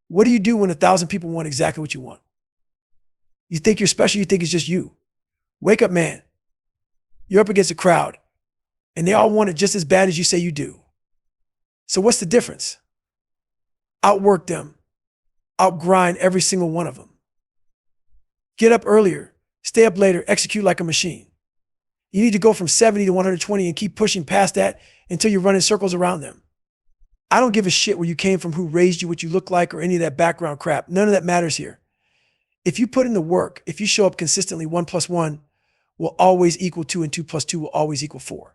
What do you do when 1,000 people want exactly what you want? You think you're special, you think it's just you. Wake up, man. You're up against a crowd, and they all want it just as bad as you say you do. So what's the difference? Outwork them. Outgrind every single one of them. Get up earlier, stay up later, execute like a machine. You need to go from 70 to 120 and keep pushing past that until you're running circles around them. I don't give a shit where you came from, who raised you, what you look like, or any of that background crap. None of that matters here. If you put in the work, if you show up consistently, 1 + 1 will always equal 2, and 2 + 2 will always equal 4.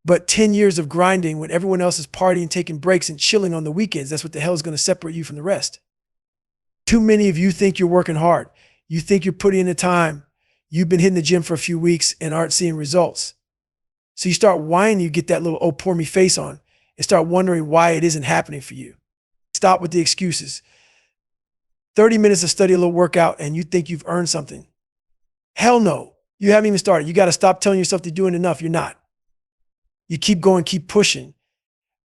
But 10 years of grinding when everyone else is partying, taking breaks, and chilling on the weekends, that's what the hell is going to separate you from the rest. Too many of you think you're working hard. You think you're putting in the time. You've been hitting the gym for a few weeks and aren't seeing results. So you start whining, you get that little, oh, poor me face on, and start wondering why it isn't happening for you. Stop with the excuses. 30 minutes to study a little workout and you think you've earned something. Hell no. You haven't even started. You got to stop telling yourself you're doing enough. You're not. You keep going, keep pushing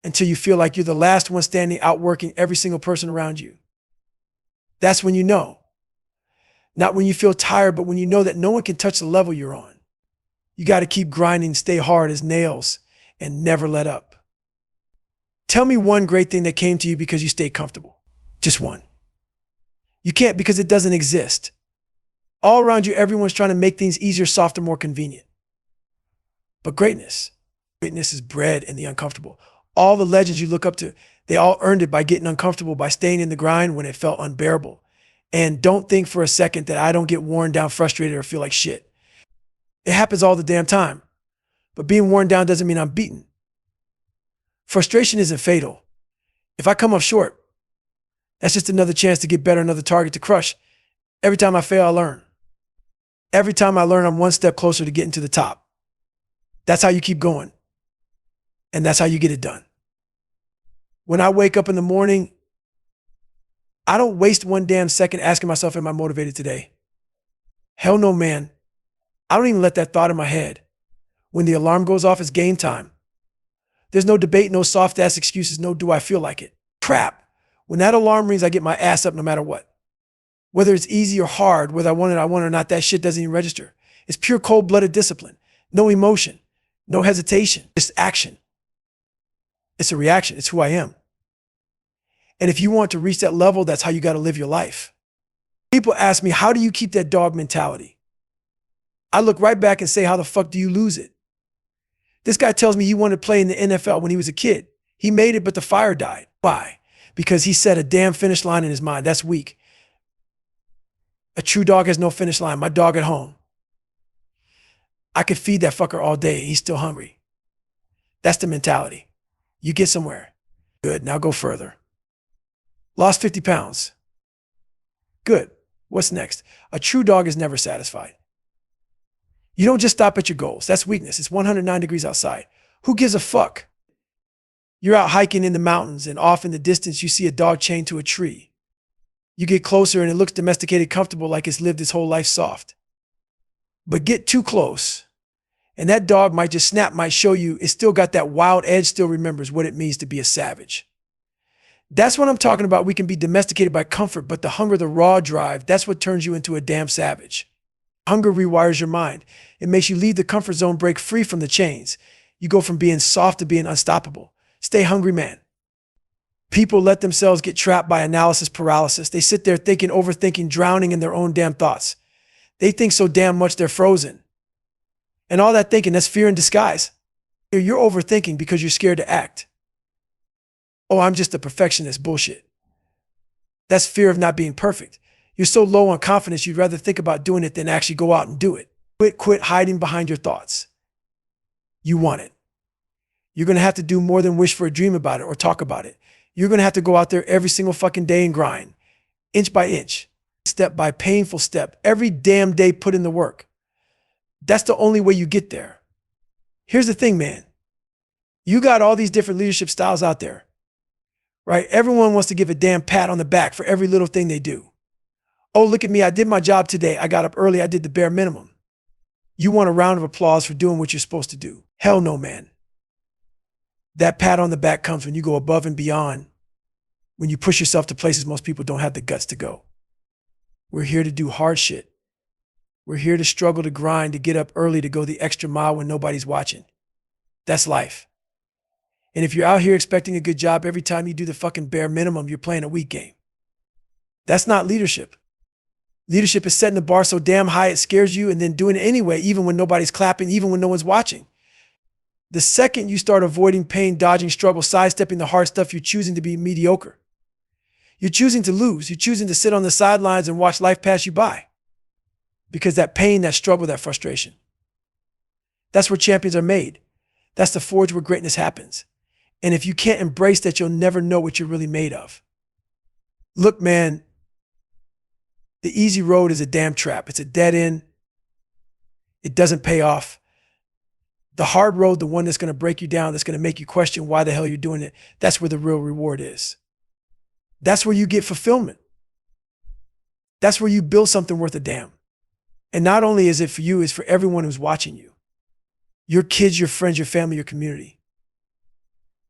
until you feel like you're the last one standing, outworking every single person around you. That's when you know. Not when you feel tired, but when you know that no one can touch the level you're on. You got to keep grinding, stay hard as nails, and never let up. Tell me one great thing that came to you because you stayed comfortable. Just one. You can't, because it doesn't exist. All around you, everyone's trying to make things easier, softer, more convenient. But greatness is bred in the uncomfortable. All the legends you look up to, they all earned it by getting uncomfortable, by staying in the grind when it felt unbearable. And don't think for a second that I don't get worn down, frustrated, or feel like shit. It happens all the damn time. But being worn down doesn't mean I'm beaten. Frustration isn't fatal. If I come up short, that's just another chance to get better, another target to crush. Every time I fail, I learn. Every time I learn, I'm one step closer to getting to the top. That's how you keep going. And that's how you get it done. When I wake up in the morning, I don't waste one damn second asking myself, am I motivated today? Hell no, man. I don't even let that thought in my head. When the alarm goes off, it's game time. There's no debate, no soft-ass excuses, no do I feel like it. Crap. When that alarm rings, I get my ass up no matter what. Whether it's easy or hard, whether I want it or not, that shit doesn't even register. It's pure cold-blooded discipline. No emotion, no hesitation, just action. It's a reaction. It's who I am. And if you want to reach that level, that's how you got to live your life. People ask me, how do you keep that dog mentality? I look right back and say, how the fuck do you lose it? This guy tells me he wanted to play in the NFL when he was a kid. He made it, but the fire died. Why? Because he set a damn finish line in his mind. That's weak. A true dog has no finish line. My dog at home. I could feed that fucker all day. He's still hungry. That's the mentality. You get somewhere. Good. Now go further. Lost 50 pounds. Good. What's next? A true dog is never satisfied. You don't just stop at your goals. That's weakness. It's 109 degrees outside. Who gives a fuck? You're out hiking in the mountains and off in the distance, you see a dog chained to a tree. You get closer and it looks domesticated, comfortable, like it's lived its whole life soft. But get too close and that dog might just snap, might show you it's still got that wild edge, still remembers what it means to be a savage. That's what I'm talking about. We can be domesticated by comfort, but the hunger, the raw drive, that's what turns you into a damn savage. Hunger rewires your mind. It makes you leave the comfort zone, break free from the chains. You go from being soft to being unstoppable. Stay hungry, man. People let themselves get trapped by analysis paralysis. They sit there thinking, overthinking, drowning in their own damn thoughts. They think so damn much they're frozen. And all that thinking, that's fear in disguise. You're overthinking because you're scared to act. Oh, I'm just a perfectionist. Bullshit. That's fear of not being perfect. You're so low on confidence, you'd rather think about doing it than actually go out and do it. Quit hiding behind your thoughts. You want it. You're going to have to do more than wish for a dream about it or talk about it. You're going to have to go out there every single fucking day and grind, inch by inch, step by painful step, every damn day put in the work. That's the only way you get there. Here's the thing, man. You got all these different leadership styles out there, right? Everyone wants to give a damn pat on the back for every little thing they do. Oh, look at me. I did my job today. I got up early. I did the bare minimum. You want a round of applause for doing what you're supposed to do. Hell no, man. That pat on the back comes when you go above and beyond, when you push yourself to places most people don't have the guts to go. We're here to do hard shit. We're here to struggle, to grind, to get up early, to go the extra mile when nobody's watching. That's life. And if you're out here expecting a good job every time you do the fucking bare minimum, you're playing a weak game. That's not leadership. Leadership is setting the bar so damn high it scares you and then doing it anyway, even when nobody's clapping, even when no one's watching. The second you start avoiding pain, dodging struggle, sidestepping the hard stuff, you're choosing to be mediocre. You're choosing to lose. You're choosing to sit on the sidelines and watch life pass you by. Because that pain, that struggle, that frustration, that's where champions are made. That's the forge where greatness happens. And if you can't embrace that, you'll never know what you're really made of. Look, man, the easy road is a damn trap. It's a dead end. It doesn't pay off. The hard road, the one that's going to break you down, that's going to make you question why the hell you're doing it, that's where the real reward is. That's where you get fulfillment. That's where you build something worth a damn. And not only is it for you, it's for everyone who's watching you. Your kids, your friends, your family, your community.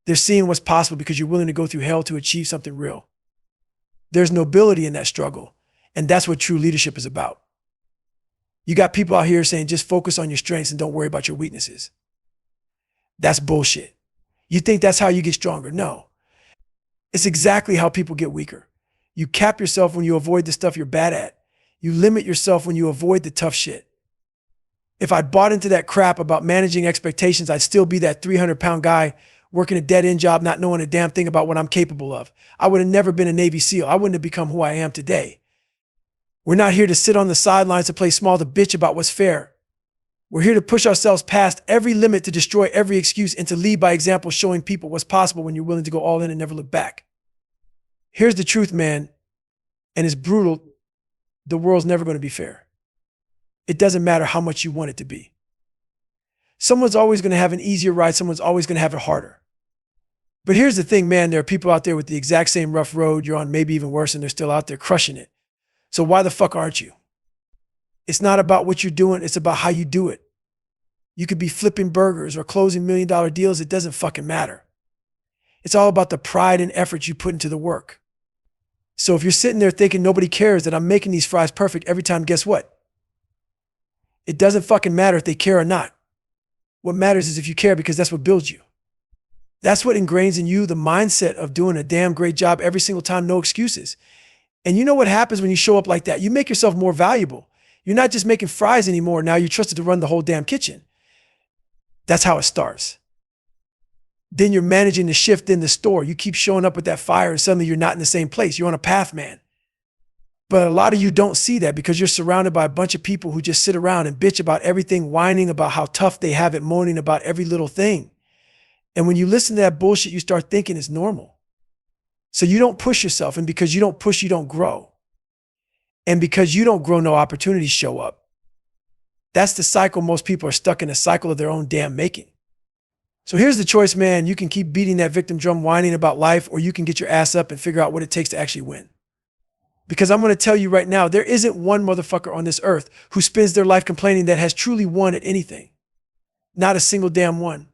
They're seeing what's possible because you're willing to go through hell to achieve something real. There's nobility in that struggle. And that's what true leadership is about. You got people out here saying, just focus on your strengths and don't worry about your weaknesses. That's bullshit. You think that's how you get stronger? No. It's exactly how people get weaker. You cap yourself when you avoid the stuff you're bad at. You limit yourself when you avoid the tough shit. If I'd bought into that crap about managing expectations, I'd still be that 300-pound guy working a dead-end job, not knowing a damn thing about what I'm capable of. I would have never been a Navy SEAL. I wouldn't have become who I am today. We're not here to sit on the sidelines to play small, to bitch about what's fair. We're here to push ourselves past every limit, to destroy every excuse, and to lead by example, showing people what's possible when you're willing to go all in and never look back. Here's the truth, man, and it's brutal. The world's never going to be fair. It doesn't matter how much you want it to be. Someone's always going to have an easier ride. Someone's always going to have it harder. But here's the thing, man, there are people out there with the exact same rough road you're on, maybe even worse, and they're still out there crushing it. So why the fuck aren't you? It's not about what you're doing. It's about how you do it. You could be flipping burgers or closing $1 million deals. It doesn't fucking matter. It's all about the pride and effort you put into the work. So if you're sitting there thinking nobody cares that I'm making these fries perfect every time, guess what? It doesn't fucking matter if they care or not. What matters is if you care, because that's what builds you. That's what ingrains in you the mindset of doing a damn great job every single time, no excuses. And you know what happens when you show up like that? You make yourself more valuable. You're not just making fries anymore. Now you're trusted to run the whole damn kitchen. That's how it starts. Then you're managing the shift in the store. You keep showing up with that fire and suddenly you're not in the same place. You're on a path, man. But a lot of you don't see that because you're surrounded by a bunch of people who just sit around and bitch about everything, whining about how tough they have it, moaning about every little thing. And when you listen to that bullshit, you start thinking it's normal. So you don't push yourself. And because you don't push, you don't grow. And because you don't grow, no opportunities show up. That's the cycle. Most people are stuck in a cycle of their own damn making. So here's the choice, man. You can keep beating that victim drum, whining about life, or you can get your ass up and figure out what it takes to actually win. Because I'm going to tell you right now, there isn't one motherfucker on this earth who spends their life complaining that has truly won at anything. Not a single damn one.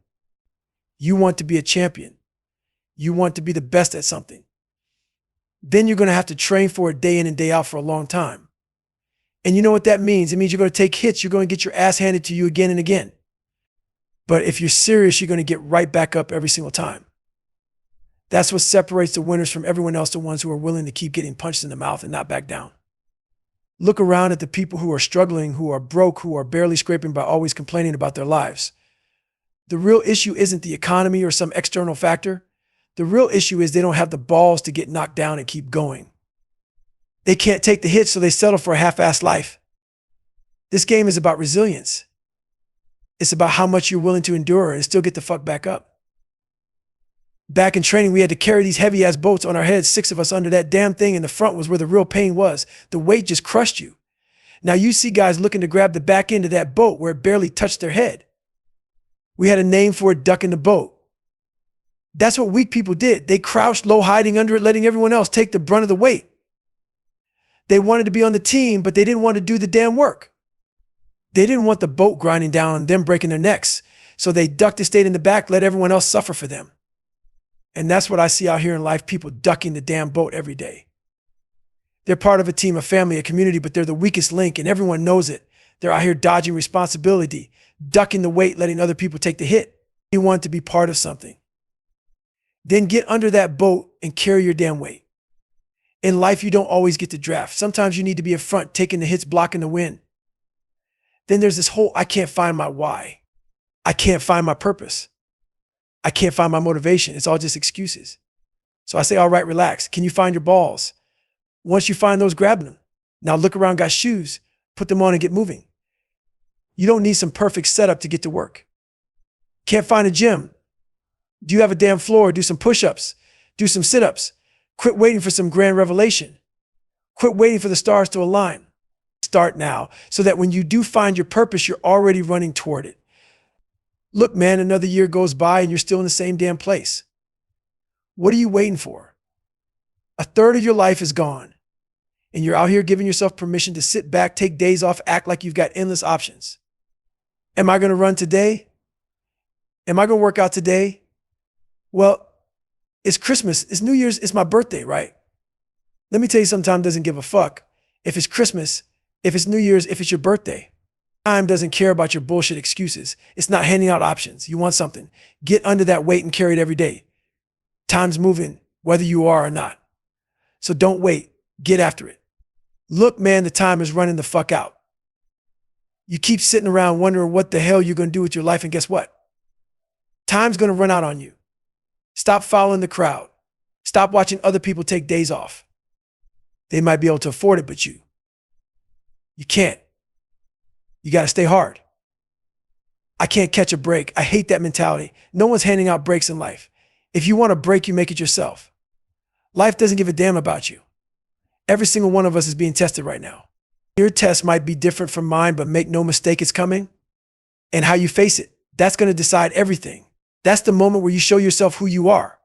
You want to be a champion. You want to be the best at something. Then you're going to have to train for it day in and day out for a long time. And you know what that means? It means you're going to take hits. You're going to get your ass handed to you again and again. But if you're serious, you're going to get right back up every single time. That's what separates the winners from everyone else, the ones who are willing to keep getting punched in the mouth and not back down. Look around at the people who are struggling, who are broke, who are barely scraping by always complaining about their lives. The real issue isn't the economy or some external factor. The real issue is they don't have the balls to get knocked down and keep going. They can't take the hits, so they settle for a half-assed life. This game is about resilience. It's about how much you're willing to endure and still get the fuck back up. Back in training, we had to carry these heavy-ass boats on our heads, 6 of us under that damn thing, and the front was where the real pain was. The weight just crushed you. Now you see guys looking to grab the back end of that boat where it barely touched their head. We had a name for it, ducking the boat. That's what weak people did. They crouched low, hiding under it, letting everyone else take the brunt of the weight. They wanted to be on the team, but they didn't want to do the damn work. They didn't want the boat grinding down on them, breaking their necks. So they ducked and stayed in the back, let everyone else suffer for them. And that's what I see out here in life, people ducking the damn boat every day. They're part of a team, a family, a community, but they're the weakest link and everyone knows it. They're out here dodging responsibility, ducking the weight, letting other people take the hit. You want to be part of something. Then get under that boat and carry your damn weight. In life, you don't always get to draft. Sometimes you need to be in front, taking the hits, blocking the wind. Then there's this whole, I can't find my why. I can't find my purpose. I can't find my motivation. It's all just excuses. So I say, all right, relax. Can you find your balls? Once you find those, grab them. Now look around, got shoes, put them on and get moving. You don't need some perfect setup to get to work. Can't find a gym. Do you have a damn floor? Do some push-ups, do some sit-ups. Quit waiting for some grand revelation. Quit waiting for the stars to align. Start now so that when you do find your purpose, you're already running toward it. Look, man, another year goes by and you're still in the same damn place. What are you waiting for? A third of your life is gone and you're out here giving yourself permission to sit back, take days off, act like you've got endless options. Am I going to run today? Am I going to work out today? Well, it's Christmas, it's New Year's, it's my birthday, right? Let me tell you, something time doesn't give a fuck. If it's Christmas, if it's New Year's, if it's your birthday. Time doesn't care about your bullshit excuses. It's not handing out options. You want something. Get under that weight and carry it every day. Time's moving, whether you are or not. So don't wait. Get after it. Look, man, the time is running the fuck out. You keep sitting around wondering what the hell you're going to do with your life, and guess what? Time's going to run out on you. Stop following the crowd. Stop watching other people take days off. They might be able to afford it, but you can't. You got to stay hard. I can't catch a break. I hate that mentality. No one's handing out breaks in life. If you want a break, you make it yourself. Life doesn't give a damn about you. Every single one of us is being tested right now. Your test might be different from mine, but make no mistake, it's coming. And how you face it, that's going to decide everything. That's the moment where you show yourself who you are.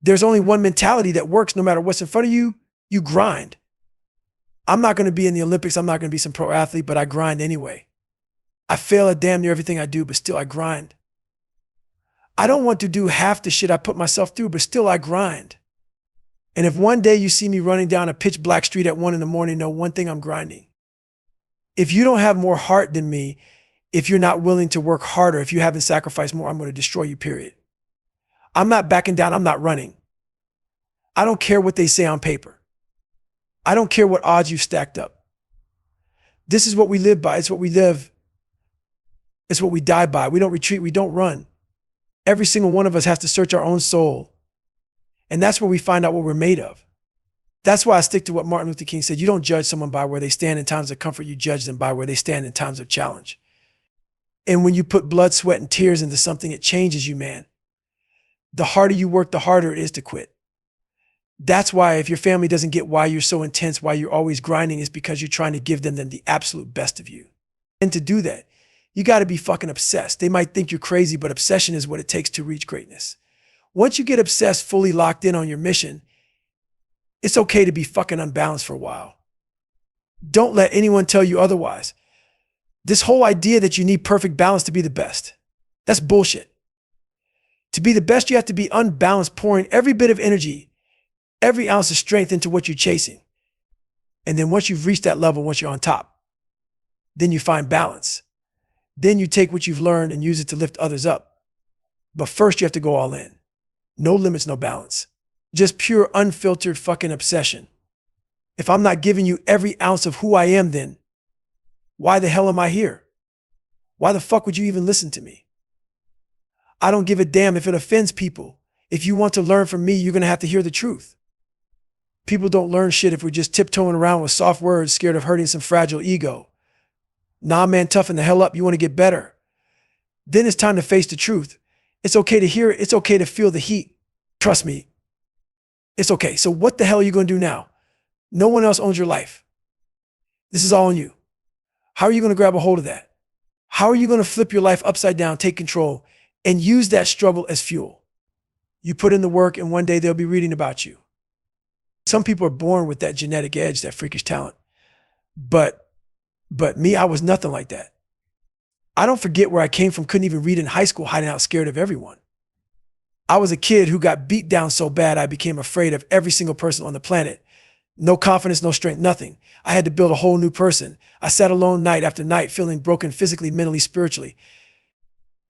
There's only one mentality that works no matter what's in front of you. You grind. I'm not going to be in the Olympics. I'm not going to be some pro athlete, but I grind anyway. I fail at damn near everything I do, but still I grind. I don't want to do half the shit I put myself through, but still I grind. And if one day you see me running down a pitch black street at 1 a.m, know one thing, I'm grinding. If you don't have more heart than me, if you're not willing to work harder, if you haven't sacrificed more, I'm going to destroy you, period. I'm not backing down. I'm not running. I don't care what they say on paper. I don't care what odds you've stacked up. This is what we live by. It's what we live. It's what we die by. We don't retreat. We don't run. Every single one of us has to search our own soul. And that's where we find out what we're made of. That's why I stick to what Martin Luther King said. You don't judge someone by where they stand in times of comfort. You judge them by where they stand in times of challenge. And when you put blood, sweat, and tears into something, it changes you, man. The harder you work, the harder it is to quit. That's why if your family doesn't get why you're so intense, why you're always grinding, is because you're trying to give them the absolute best of you. And to do that, you got to be fucking obsessed. They might think you're crazy, but obsession is what it takes to reach greatness. Once you get obsessed, fully locked in on your mission, it's okay to be fucking unbalanced for a while. Don't let anyone tell you otherwise. This whole idea that you need perfect balance to be the best, that's bullshit. To be the best, you have to be unbalanced, pouring every bit of energy, every ounce of strength into what you're chasing. And then once you've reached that level, once you're on top, then you find balance. Then you take what you've learned and use it to lift others up. But first you have to go all in. No limits, no balance. Just pure unfiltered fucking obsession. If I'm not giving you every ounce of who I am, then why the hell am I here? Why the fuck would you even listen to me? I don't give a damn if it offends people. If you want to learn from me, you're going to have to hear the truth. People don't learn shit if we're just tiptoeing around with soft words, scared of hurting some fragile ego. Nah, man, toughen the hell up. You want to get better. Then it's time to face the truth. It's okay to hear it. It's okay to feel the heat. Trust me. It's okay. So what the hell are you going to do now? No one else owns your life. This is all on you. How are you going to grab a hold of that? How are you going to flip your life upside down, take control, and use that struggle as fuel? You put in the work and one day they'll be reading about you. Some people are born with that genetic edge, that freakish talent. But me, I was nothing like that. I don't forget where I came from, couldn't even read in high school, hiding out scared of everyone. I was a kid who got beat down so bad I became afraid of every single person on the planet. No confidence, no strength, nothing. I had to build a whole new person. I sat alone night after night, feeling broken physically, mentally, spiritually.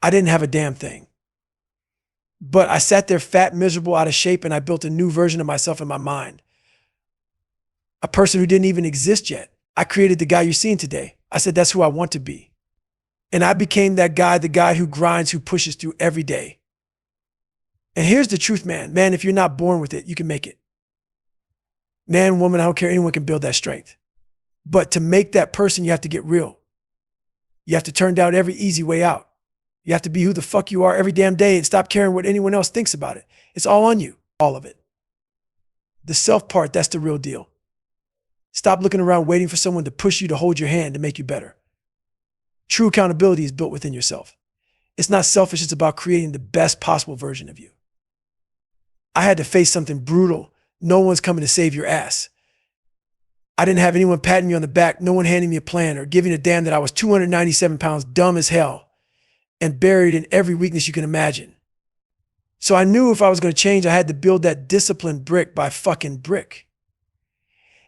I didn't have a damn thing. But I sat there fat, miserable, out of shape, and I built a new version of myself in my mind. A person who didn't even exist yet. I created the guy you're seeing today. I said, that's who I want to be. And I became that guy, the guy who grinds, who pushes through every day. And here's the truth, man. Man, if you're not born with it, you can make it. Man, woman, I don't care. Anyone can build that strength. But to make that person, you have to get real. You have to turn down every easy way out. You have to be who the fuck you are every damn day and stop caring what anyone else thinks about it. It's all on you, all of it. The self part, that's the real deal. Stop looking around waiting for someone to push you to hold your hand to make you better. True accountability is built within yourself. It's not selfish, it's about creating the best possible version of you. I had to face something brutal. No one's coming to save your ass. I didn't have anyone patting me on the back, no one handing me a plan or giving a damn that I was 297 pounds, dumb as hell, and buried in every weakness you can imagine. So I knew if I was going to change, I had to build that discipline brick by fucking brick.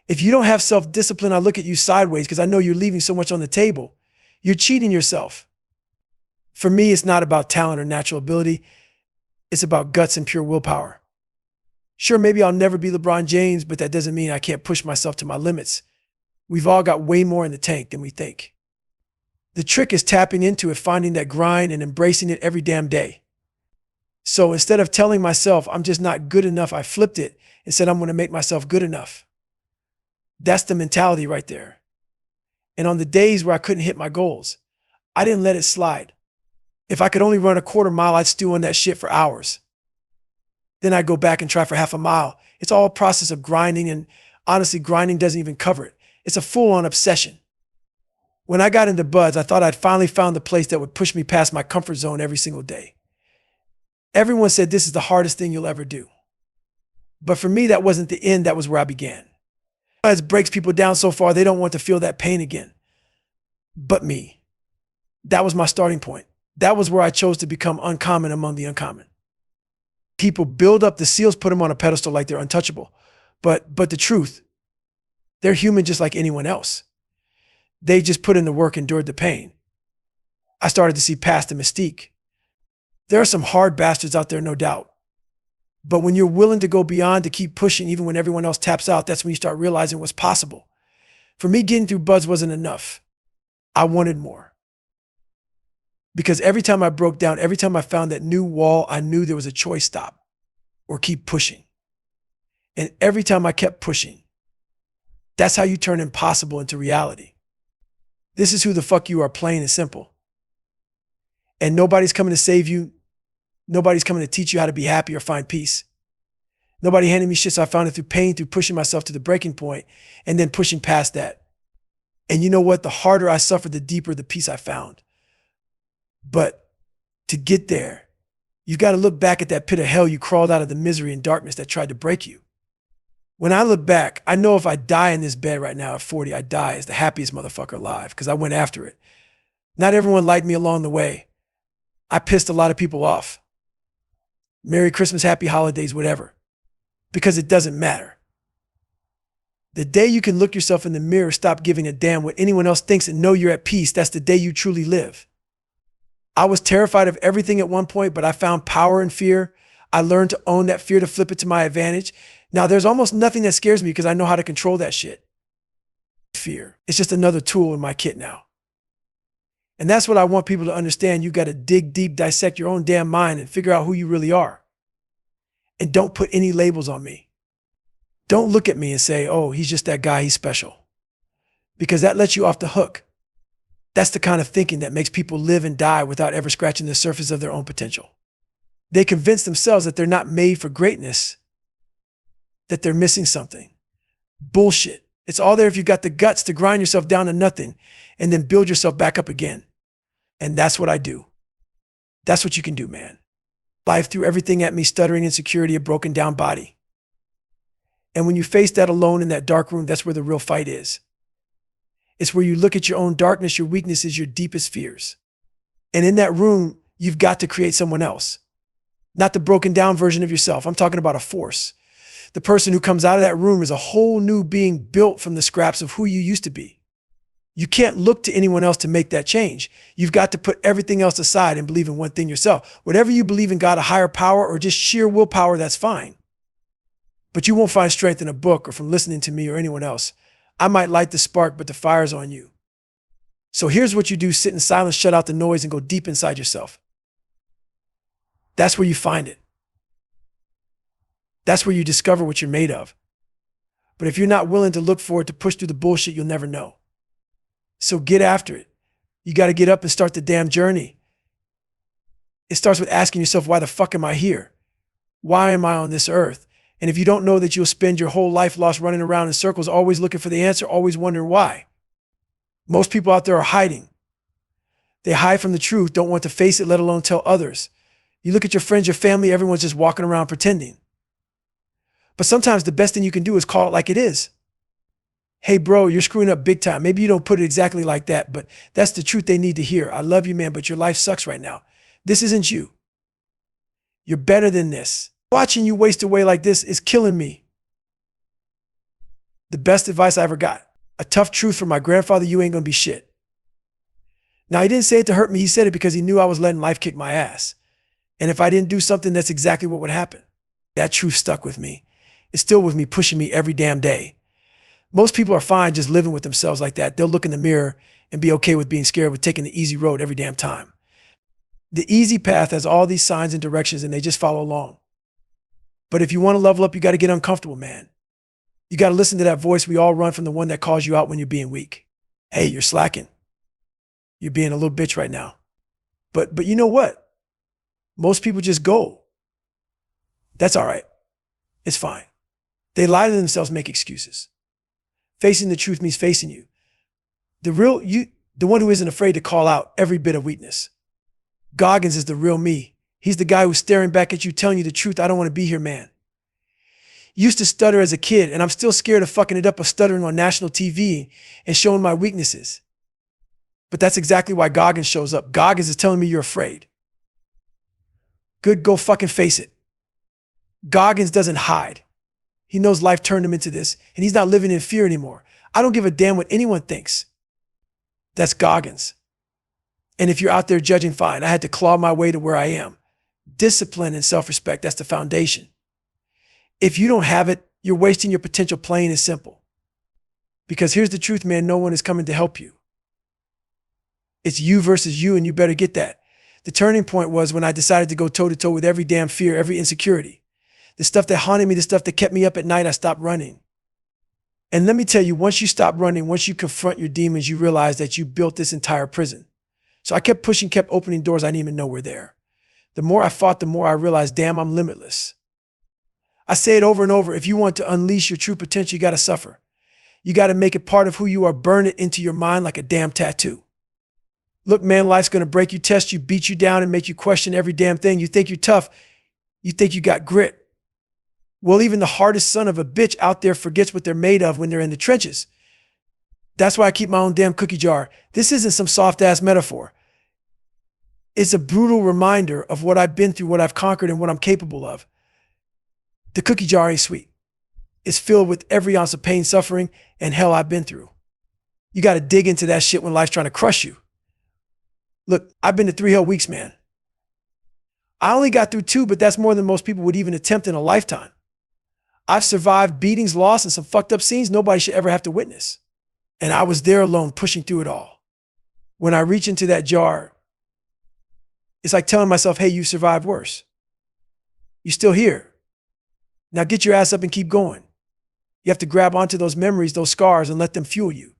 If you don't have self-discipline, I look at you sideways because I know you're leaving so much on the table. You're cheating yourself. For me, it's not about talent or natural ability. It's about guts and pure willpower. Sure, maybe I'll never be LeBron James, but that doesn't mean I can't push myself to my limits. We've all got way more in the tank than we think. The trick is tapping into it, finding that grind and embracing it every damn day. So instead of telling myself I'm just not good enough, I flipped it and said I'm going to make myself good enough. That's the mentality right there. And on the days where I couldn't hit my goals, I didn't let it slide. If I could only run a quarter mile, I'd stew on that shit for hours. Then I'd go back and try for half a mile. It's all a process of grinding, and honestly, grinding doesn't even cover it. It's a full-on obsession. When I got into buds, I thought I'd finally found the place that would push me past my comfort zone every single day. Everyone said this is the hardest thing you'll ever do. But for me, that wasn't the end, that was where I began. It breaks people down so far, they don't want to feel that pain again. But me. That was my starting point. That was where I chose to become uncommon among the uncommon. People build up the SEALs, put them on a pedestal like they're untouchable. But the truth, they're human just like anyone else. They just put in the work, endured the pain. I started to see past the mystique. There are some hard bastards out there, no doubt. But when you're willing to go beyond, to keep pushing, even when everyone else taps out, that's when you start realizing what's possible. For me, getting through buds wasn't enough. I wanted more. Because every time I broke down, every time I found that new wall, I knew there was a choice: stop or keep pushing. And every time I kept pushing, that's how you turn impossible into reality. This is who the fuck you are, plain and simple. And nobody's coming to save you. Nobody's coming to teach you how to be happy or find peace. Nobody handed me shit, so I found it through pain, through pushing myself to the breaking point, and then pushing past that. And you know what? The harder I suffered, the deeper the peace I found. But to get there, you got to look back at that pit of hell you crawled out of, the misery and darkness that tried to break you. When I look back, I know if I die in this bed right now at 40, I die as the happiest motherfucker alive because I went after it. Not everyone liked me along the way. I pissed a lot of people off. Merry Christmas, happy holidays, whatever. Because it doesn't matter. The day you can look yourself in the mirror, stop giving a damn what anyone else thinks, and know you're at peace, that's the day you truly live. I was terrified of everything at one point, but I found power in fear. I learned to own that fear, to flip it to my advantage. Now there's almost nothing that scares me because I know how to control that shit. Fear. It's just another tool in my kit now. And that's what I want people to understand. You got to dig deep, dissect your own damn mind and figure out who you really are. And don't put any labels on me. Don't look at me and say, oh, he's just that guy, he's special. Because that lets you off the hook. That's the kind of thinking that makes people live and die without ever scratching the surface of their own potential. They convince themselves that they're not made for greatness, that they're missing something. Bullshit. It's all there if you've got the guts to grind yourself down to nothing and then build yourself back up again. And that's what I do. That's what you can do, man. Life threw everything at me: stuttering, insecurity, a broken down body. And when you face that alone in that dark room, that's where the real fight is. It's where you look at your own darkness, your weaknesses, your deepest fears. And in that room, you've got to create someone else. not the broken down version of yourself. I'm talking about a force. The person who comes out of that room is a whole new being built from the scraps of who you used to be. You can't look to anyone else to make that change. You've got to put everything else aside and believe in one thing yourself. Whatever you believe in, God, a higher power, or just sheer willpower, that's fine. But you won't find strength in a book or from listening to me or anyone else. I might light the spark, but the fire's on you. So here's what you do: sit in silence, shut out the noise, and go deep inside yourself. That's where you find it. That's where you discover what you're made of. But if you're not willing to look for it, to push through the bullshit, you'll never know. So get after it. You got to get up and start the damn journey. It starts with asking yourself, why the fuck am I here? Why am I on this earth? And if you don't know that, you'll spend your whole life lost running around in circles, always looking for the answer, always wondering why. Most people out there are hiding. They hide from the truth, don't want to face it, let alone tell others. You look at your friends, your family, everyone's just walking around pretending. But sometimes the best thing you can do is call it like it is. Hey, bro, you're screwing up big time. Maybe you don't put it exactly like that, but that's the truth they need to hear. I love you, man, but your life sucks right now. This isn't you. You're better than this. Watching you waste away like this is killing me. The best advice I ever got. A tough truth from my grandfather: you ain't gonna be shit. Now, he didn't say it to hurt me. He said it because he knew I was letting life kick my ass. And if I didn't do something, that's exactly what would happen. That truth stuck with me. It's still with me, pushing me every damn day. Most people are fine just living with themselves like that. They'll look in the mirror and be okay with being scared, with taking the easy road every damn time. The easy path has all these signs and directions, and they just follow along. But if you want to level up, you got to get uncomfortable, man. You got to listen to that voice we all run from, the one that calls you out when you're being weak. Hey, you're slacking. You're being a little bitch right now. But you know what? Most people just go. That's all right. It's fine. They lie to themselves, make excuses. Facing the truth means facing you. The one who isn't afraid to call out every bit of weakness. Goggins is the real me. He's the guy who's staring back at you, telling you the truth. I don't want to be here, man. Used to stutter as a kid, and I'm still scared of fucking it up, of stuttering on national TV and showing my weaknesses. But that's exactly why Goggins shows up. Goggins is telling me you're afraid. Good, go fucking face it. Goggins doesn't hide. He knows life turned him into this, and he's not living in fear anymore. I don't give a damn what anyone thinks. That's Goggins. And if you're out there judging, fine. I had to claw my way to where I am. Discipline and self-respect, that's the foundation. If you don't have it, you're wasting your potential, plain and simple. Because here's the truth, man, no one is coming to help you. It's you versus you, and you better get that. The turning point was when I decided to go toe-to-toe with every damn fear, every insecurity. The stuff that haunted me, the stuff that kept me up at night, I stopped running. And let me tell you, once you stop running, once you confront your demons, you realize that you built this entire prison. So I kept pushing, kept opening doors I didn't even know were there. The more I fought, the more I realized, damn, I'm limitless. I say it over and over. If you want to unleash your true potential, you got to suffer. You got to make it part of who you are. Burn it into your mind like a damn tattoo. Look, man, life's going to break you, test you, beat you down, and make you question every damn thing. You think you're tough. You think you got grit. Well, even the hardest son of a bitch out there forgets what they're made of when they're in the trenches. That's why I keep my own damn cookie jar. This isn't some soft-ass metaphor. It's a brutal reminder of what I've been through, what I've conquered, and what I'm capable of. The cookie jar ain't sweet. It's filled with every ounce of pain, suffering, and hell I've been through. You got to dig into that shit when life's trying to crush you. Look, I've been to 3 hell weeks, man. I only got through 2, but that's more than most people would even attempt in a lifetime. I've survived beatings, loss, and some fucked up scenes nobody should ever have to witness. And I was there alone, pushing through it all. When I reach into that jar, it's like telling myself, hey, you survived worse. You're still here. Now get your ass up and keep going. You have to grab onto those memories, those scars, and let them fuel you.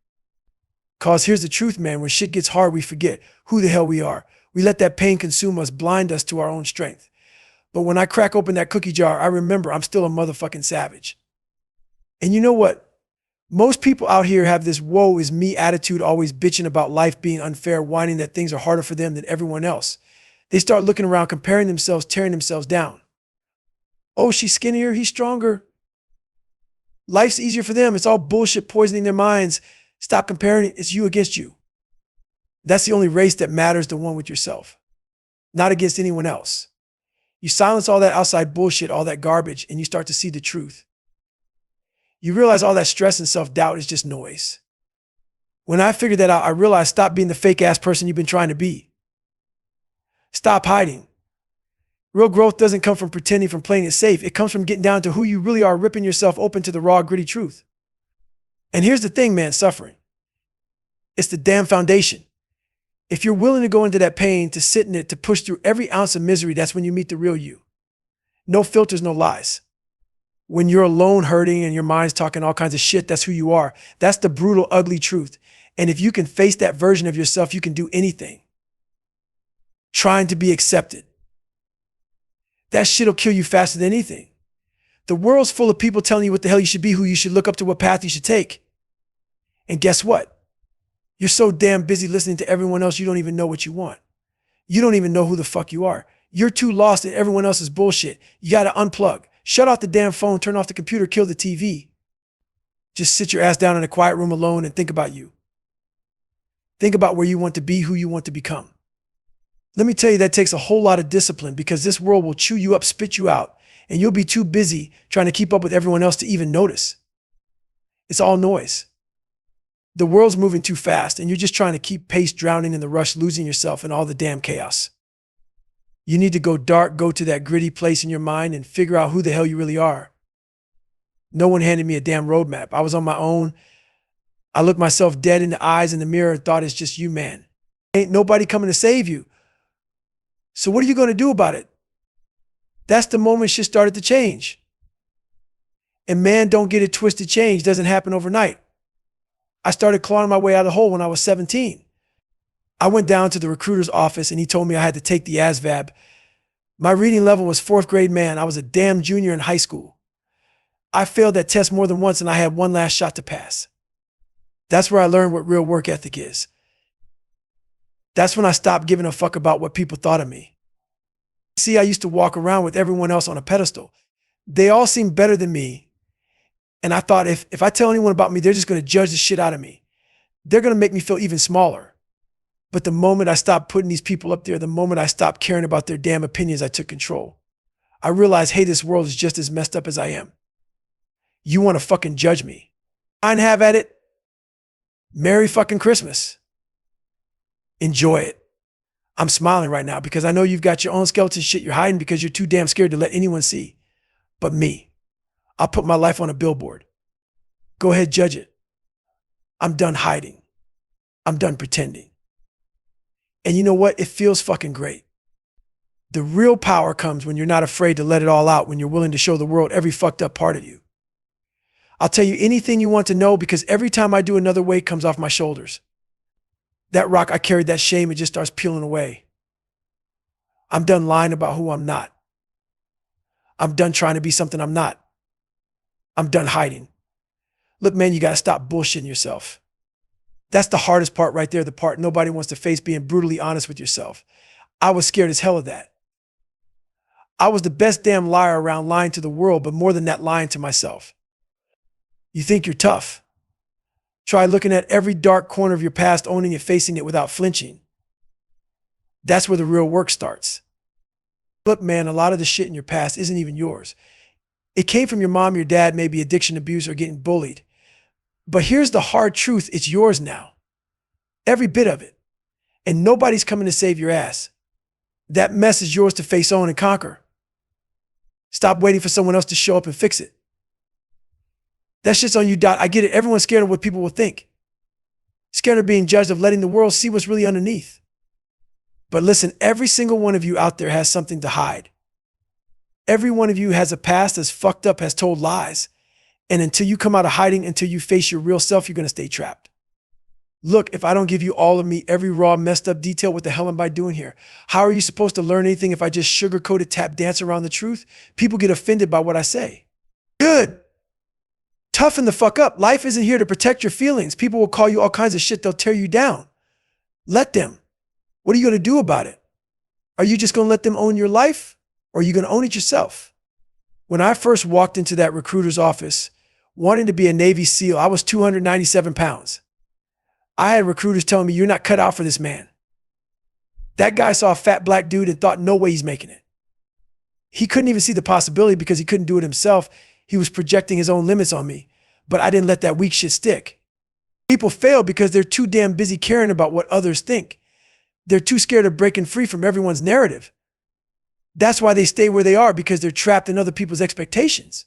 Cause here's the truth, man, when shit gets hard, we forget who the hell we are. We let that pain consume us, blind us to our own strength. But when I crack open that cookie jar, I remember I'm still a motherfucking savage. And you know what? Most people out here have this woe is me attitude, always bitching about life being unfair, whining that things are harder for them than everyone else. They start looking around, comparing themselves, tearing themselves down. Oh, she's skinnier, he's stronger. Life's easier for them. It's all bullshit poisoning their minds. Stop comparing. It's you against you. That's the only race that matters, the one with yourself, not against anyone else. You silence all that outside bullshit, all that garbage, and you start to see the truth. You realize all that stress and self-doubt is just noise. When I figured that out, I realized stop being the fake-ass person you've been trying to be. Stop hiding. Real growth doesn't come from pretending, from playing it safe. It comes from getting down to who you really are, ripping yourself open to the raw, gritty truth. And here's the thing, man, suffering. It's the damn foundation. If you're willing to go into that pain, to sit in it, to push through every ounce of misery, that's when you meet the real you. No filters, no lies. When you're alone hurting and your mind's talking all kinds of shit, that's who you are. That's the brutal, ugly truth. And if you can face that version of yourself, you can do anything. Trying to be accepted. That shit'll kill you faster than anything. The world's full of people telling you what the hell you should be, who you should look up to, what path you should take. And guess what? You're so damn busy listening to everyone else, you don't even know what you want. You don't even know who the fuck you are. You're too lost in everyone else's bullshit. You gotta unplug. Shut off the damn phone, turn off the computer, kill the TV. Just sit your ass down in a quiet room alone and think about you. Think about where you want to be, who you want to become. Let me tell you, that takes a whole lot of discipline, because this world will chew you up, spit you out, and you'll be too busy trying to keep up with everyone else to even notice. It's all noise. The world's moving too fast, and you're just trying to keep pace, drowning in the rush, losing yourself in all the damn chaos. You need to go dark, go to that gritty place in your mind and figure out who the hell you really are. No one handed me a damn roadmap. I was on my own. I looked myself dead in the eyes in the mirror and thought, it's just you, man. Ain't nobody coming to save you. So what are you going to do about it? That's the moment shit started to change. And man, don't get it twisted, change doesn't happen overnight. I started clawing my way out of the hole when I was 17. I went down to the recruiter's office and he told me I had to take the ASVAB. My reading level was 4th grade, man. I was a damn junior in high school. I failed that test more than once and I had one last shot to pass. That's where I learned what real work ethic is. That's when I stopped giving a fuck about what people thought of me. See, I used to walk around with everyone else on a pedestal. They all seemed better than me. And I thought if I tell anyone about me, they're just going to judge the shit out of me. They're going to make me feel even smaller. But the moment I stopped putting these people up there, the moment I stopped caring about their damn opinions, I took control. I realized, hey, this world is just as messed up as I am. You want to fucking judge me? I'd have at it. Merry fucking Christmas. Enjoy it. I'm smiling right now because I know you've got your own skeleton shit you're hiding because you're too damn scared to let anyone see. But me, I'll put my life on a billboard. Go ahead, judge it. I'm done hiding. I'm done pretending. And you know what? It feels fucking great. The real power comes when you're not afraid to let it all out, when you're willing to show the world every fucked up part of you. I'll tell you anything you want to know because every time I do, another weight comes off my shoulders. That rock I carried, that shame, it just starts peeling away. I'm done lying about who I'm not. I'm done trying to be something I'm not. I'm done hiding. Look, man, you got to stop bullshitting yourself. That's the hardest part right there, the part nobody wants to face, being brutally honest with yourself. I was scared as hell of that. I was the best damn liar around, lying to the world, but more than that, lying to myself. You think you're tough? Try looking at every dark corner of your past, owning it, facing it without flinching. That's where the real work starts. Look, man, a lot of the shit in your past isn't even yours. It came from your mom, your dad, maybe addiction, abuse, or getting bullied. But here's the hard truth. It's yours now. Every bit of it. And nobody's coming to save your ass. That mess is yours to face, own, and conquer. Stop waiting for someone else to show up and fix it. That shit's on you, Dot. I get it. Everyone's scared of what people will think. Scared of being judged, of letting the world see what's really underneath. But listen, every single one of you out there has something to hide. Every one of you has a past that's fucked up, has told lies. And until you come out of hiding, until you face your real self, you're going to stay trapped. Look, if I don't give you all of me, every raw, messed up detail, what the hell am I doing here? How are you supposed to learn anything if I just sugarcoat it, tap dance around the truth? People get offended by what I say. Good. Toughen the fuck up. Life isn't here to protect your feelings. People will call you all kinds of shit. They'll tear you down. Let them. What are you going to do about it? Are you just going to let them own your life? Or are you going to own it yourself? When I first walked into that recruiter's office, wanting to be a Navy SEAL, I was 297 pounds. I had recruiters telling me, you're not cut out for this, man. That guy saw a fat black dude and thought, no way he's making it. He couldn't even see the possibility because he couldn't do it himself. He was projecting his own limits on me, but I didn't let that weak shit stick. People fail because they're too damn busy caring about what others think. They're too scared of breaking free from everyone's narrative. That's why they stay where they are, because they're trapped in other people's expectations.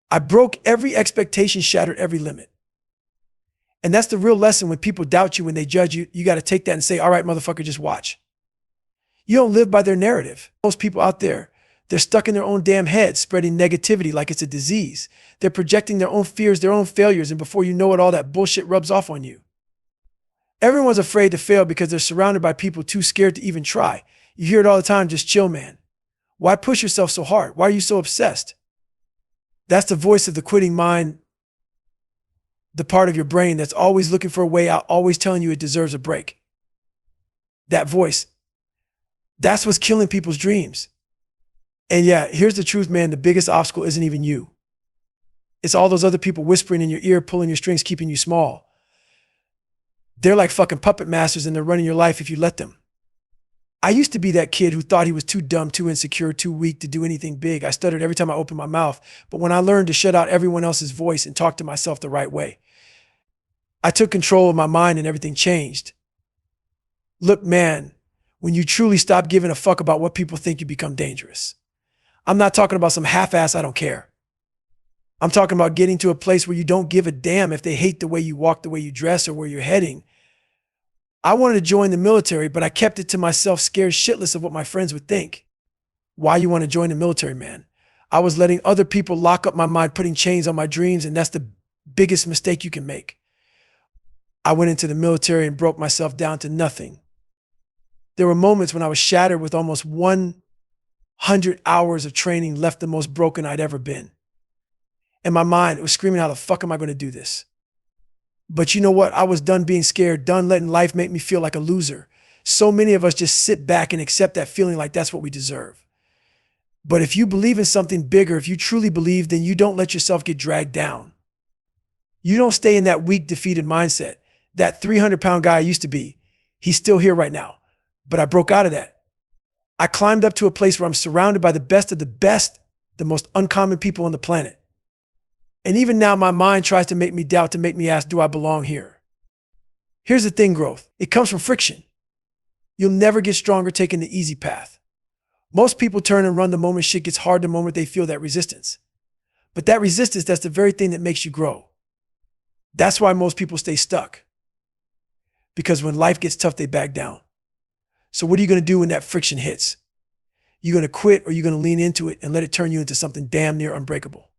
I broke every expectation, shattered every limit. And that's the real lesson. When people doubt you, when they judge you, you got to take that and say, all right, motherfucker, just watch. You don't live by their narrative. Most people out there, they're stuck in their own damn heads, spreading negativity like it's a disease. They're projecting their own fears, their own failures, and before you know it, all that bullshit rubs off on you. Everyone's afraid to fail because they're surrounded by people too scared to even try. You hear it all the time, just chill, man. Why push yourself so hard? Why are you so obsessed? That's the voice of the quitting mind, the part of your brain that's always looking for a way out, always telling you it deserves a break. That voice, that's what's killing people's dreams. And yeah, here's the truth, man. The biggest obstacle isn't even you. It's all those other people whispering in your ear, pulling your strings, keeping you small. They're like fucking puppet masters, and they're running your life if you let them. I used to be that kid who thought he was too dumb, too insecure, too weak to do anything big. I stuttered every time I opened my mouth. But when I learned to shut out everyone else's voice and talk to myself the right way, I took control of my mind and everything changed. Look, man, when you truly stop giving a fuck about what people think, you become dangerous. I'm not talking about some half-ass I don't care. I'm talking about getting to a place where you don't give a damn if they hate the way you walk, the way you dress, or where you're heading. I wanted to join the military, but I kept it to myself, scared shitless of what my friends would think. Why you want to join the military, man? I was letting other people lock up my mind, putting chains on my dreams, and that's the biggest mistake you can make. I went into the military and broke myself down to nothing. There were moments when I was shattered with almost 100 hours of training, left the most broken I'd ever been. And my mind, it was screaming, how the fuck am I going to do this? But you know what? I was done being scared, done letting life make me feel like a loser. So many of us just sit back and accept that feeling like that's what we deserve. But if you believe in something bigger, if you truly believe, then you don't let yourself get dragged down. You don't stay in that weak, defeated mindset. That 300-pound guy I used to be, he's still here right now. But I broke out of that. I climbed up to a place where I'm surrounded by the best of the best, the most uncommon people on the planet. And even now, my mind tries to make me doubt, to make me ask, do I belong here? Here's the thing, growth. It comes from friction. You'll never get stronger taking the easy path. Most people turn and run the moment shit gets hard, the moment they feel that resistance. But that resistance, that's the very thing that makes you grow. That's why most people stay stuck. Because when life gets tough, they back down. So what are you going to do when that friction hits? You going to quit, or are you going to lean into it and let it turn you into something damn near unbreakable?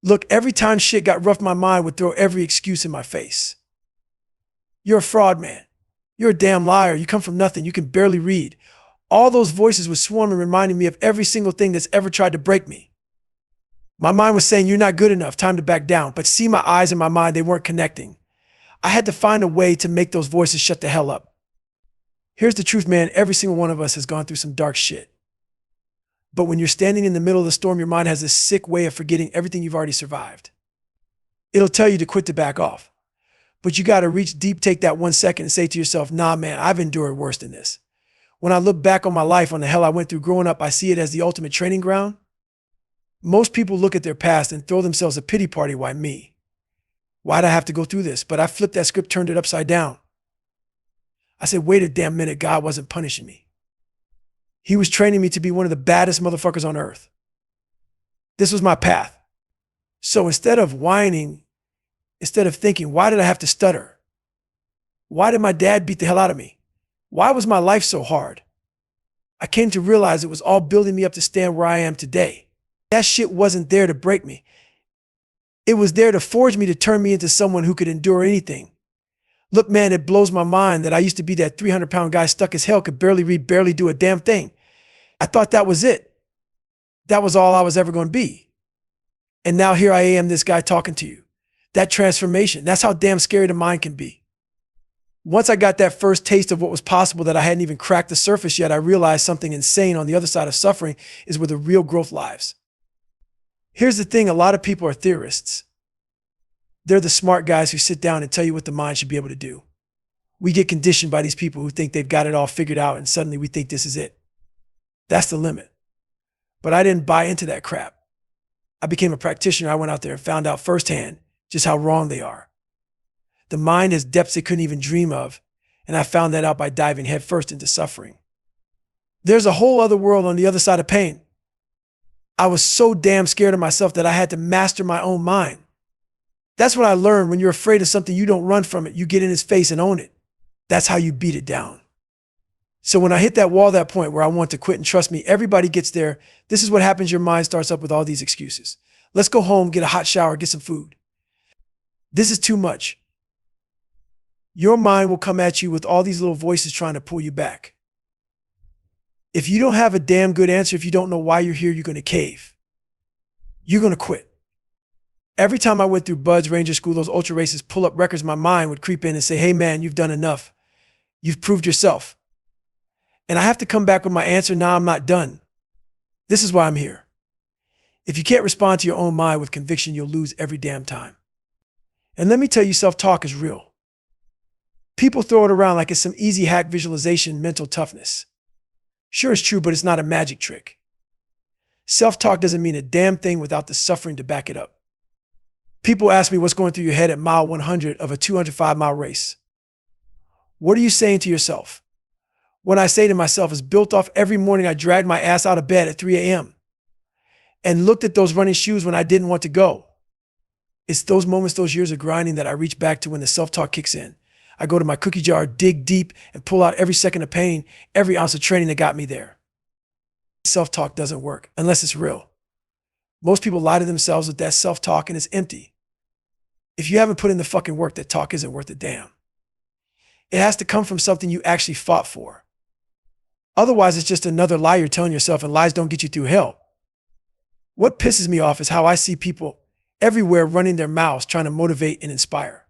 Look, every time shit got rough, my mind would throw every excuse in my face. You're a fraud, man. You're a damn liar. You come from nothing. You can barely read. All those voices would swarm and reminding me of every single thing that's ever tried to break me. My mind was saying, you're not good enough, time to back down. But see, my eyes and my mind, they weren't connecting. I had to find a way to make those voices shut the hell up. Here's the truth, man. Every single one of us has gone through some dark shit. But when you're standing in the middle of the storm, your mind has this sick way of forgetting everything you've already survived. It'll tell you to quit, to back off. But you got to reach deep, take that 1 second and say to yourself, nah, man, I've endured worse than this. When I look back on my life, on the hell I went through growing up, I see it as the ultimate training ground. Most people look at their past and throw themselves a pity party. Why me? Why'd I have to go through this? But I flipped that script, turned it upside down. I said, wait a damn minute, God wasn't punishing me. He was training me to be one of the baddest motherfuckers on earth. This was my path. So instead of whining, instead of thinking, why did I have to stutter? Why did my dad beat the hell out of me? Why was my life so hard? I came to realize it was all building me up to stand where I am today. That shit wasn't there to break me. It was there to forge me, to turn me into someone who could endure anything. Look, man, it blows my mind that I used to be that 300-pound guy, stuck as hell, could barely read, barely do a damn thing. I thought that was it. That was all I was ever going to be. And now here I am, this guy talking to you. That transformation, that's how damn scary the mind can be. Once I got that first taste of what was possible, that I hadn't even cracked the surface yet, I realized something insane on the other side of suffering is where the real growth lies. Here's the thing, a lot of people are theorists. They're the smart guys who sit down and tell you what the mind should be able to do. We get conditioned by these people who think they've got it all figured out, and suddenly we think this is it. That's the limit. But I didn't buy into that crap. I became a practitioner. I went out there and found out firsthand just how wrong they are. The mind has depths it couldn't even dream of, and I found that out by diving headfirst into suffering. There's a whole other world on the other side of pain. I was so damn scared of myself that I had to master my own mind. That's what I learned. When you're afraid of something, you don't run from it. You get in its face and own it. That's how you beat it down. So when I hit that wall, that point where I want to quit, and trust me, everybody gets there. This is what happens. Your mind starts up with all these excuses. Let's go home, get a hot shower, get some food. This is too much. Your mind will come at you with all these little voices trying to pull you back. If you don't have a damn good answer, if you don't know why you're here, you're going to cave. You're going to quit. Every time I went through Bud's Ranger School, those ultra races, pull-up records, my mind would creep in and say, hey man, you've done enough. You've proved yourself. And I have to come back with my answer. Nah, I'm not done. This is why I'm here. If you can't respond to your own mind with conviction, you'll lose every damn time. And let me tell you, self-talk is real. People throw it around like it's some easy hack visualization, mental toughness. Sure, it's true, but it's not a magic trick. Self-talk doesn't mean a damn thing without the suffering to back it up. People ask me what's going through your head at mile 100 of a 205-mile race. What are you saying to yourself? What I say to myself is built off every morning I dragged my ass out of bed at 3 a.m. and looked at those running shoes when I didn't want to go. It's those moments, those years of grinding that I reach back to when the self-talk kicks in. I go to my cookie jar, dig deep, and pull out every second of pain, every ounce of training that got me there. Self-talk doesn't work unless it's real. Most people lie to themselves with that self-talk and it's empty. If you haven't put in the fucking work, that talk isn't worth a damn. It has to come from something you actually fought for. Otherwise, it's just another lie you're telling yourself, and lies don't get you through hell. What pisses me off is how I see people everywhere running their mouths trying to motivate and inspire.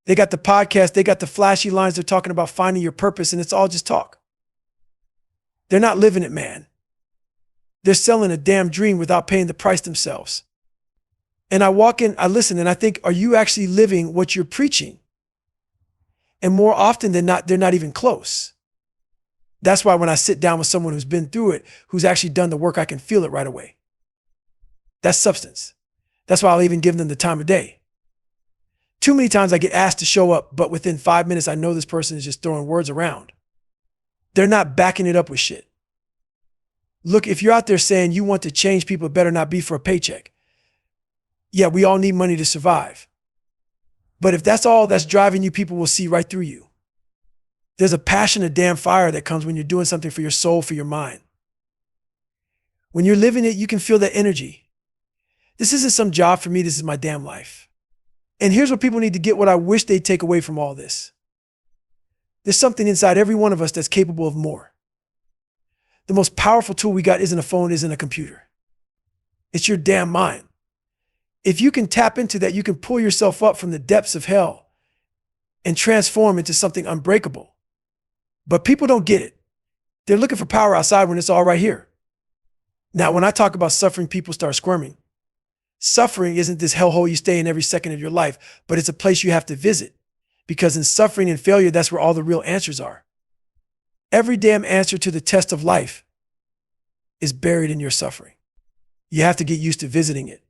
They got the podcast, they got the flashy lines, they're talking about finding your purpose, and it's all just talk. They're not living it, man. They're selling a damn dream without paying the price themselves. And I walk in, I listen, and I think, are you actually living what you're preaching? And more often than not, they're not even close. That's why when I sit down with someone who's been through it, who's actually done the work, I can feel it right away. That's substance. That's why I'll even give them the time of day. Too many times I get asked to show up, but within 5 minutes, I know this person is just throwing words around. They're not backing it up with shit. Look, if you're out there saying you want to change people, it better not be for a paycheck. Yeah, we all need money to survive. But if that's all that's driving you, people will see right through you. There's a passion, a damn fire that comes when you're doing something for your soul, for your mind. When you're living it, you can feel that energy. This isn't some job for me, this is my damn life. And here's what people need to get, what I wish they'd take away from all this. There's something inside every one of us that's capable of more. The most powerful tool we got isn't a phone, isn't a computer. It's your damn mind. If you can tap into that, you can pull yourself up from the depths of hell and transform into something unbreakable. But people don't get it. They're looking for power outside when it's all right here. Now, when I talk about suffering, people start squirming. Suffering isn't this hellhole you stay in every second of your life, but it's a place you have to visit. Because in suffering and failure, that's where all the real answers are. Every damn answer to the test of life is buried in your suffering. You have to get used to visiting it.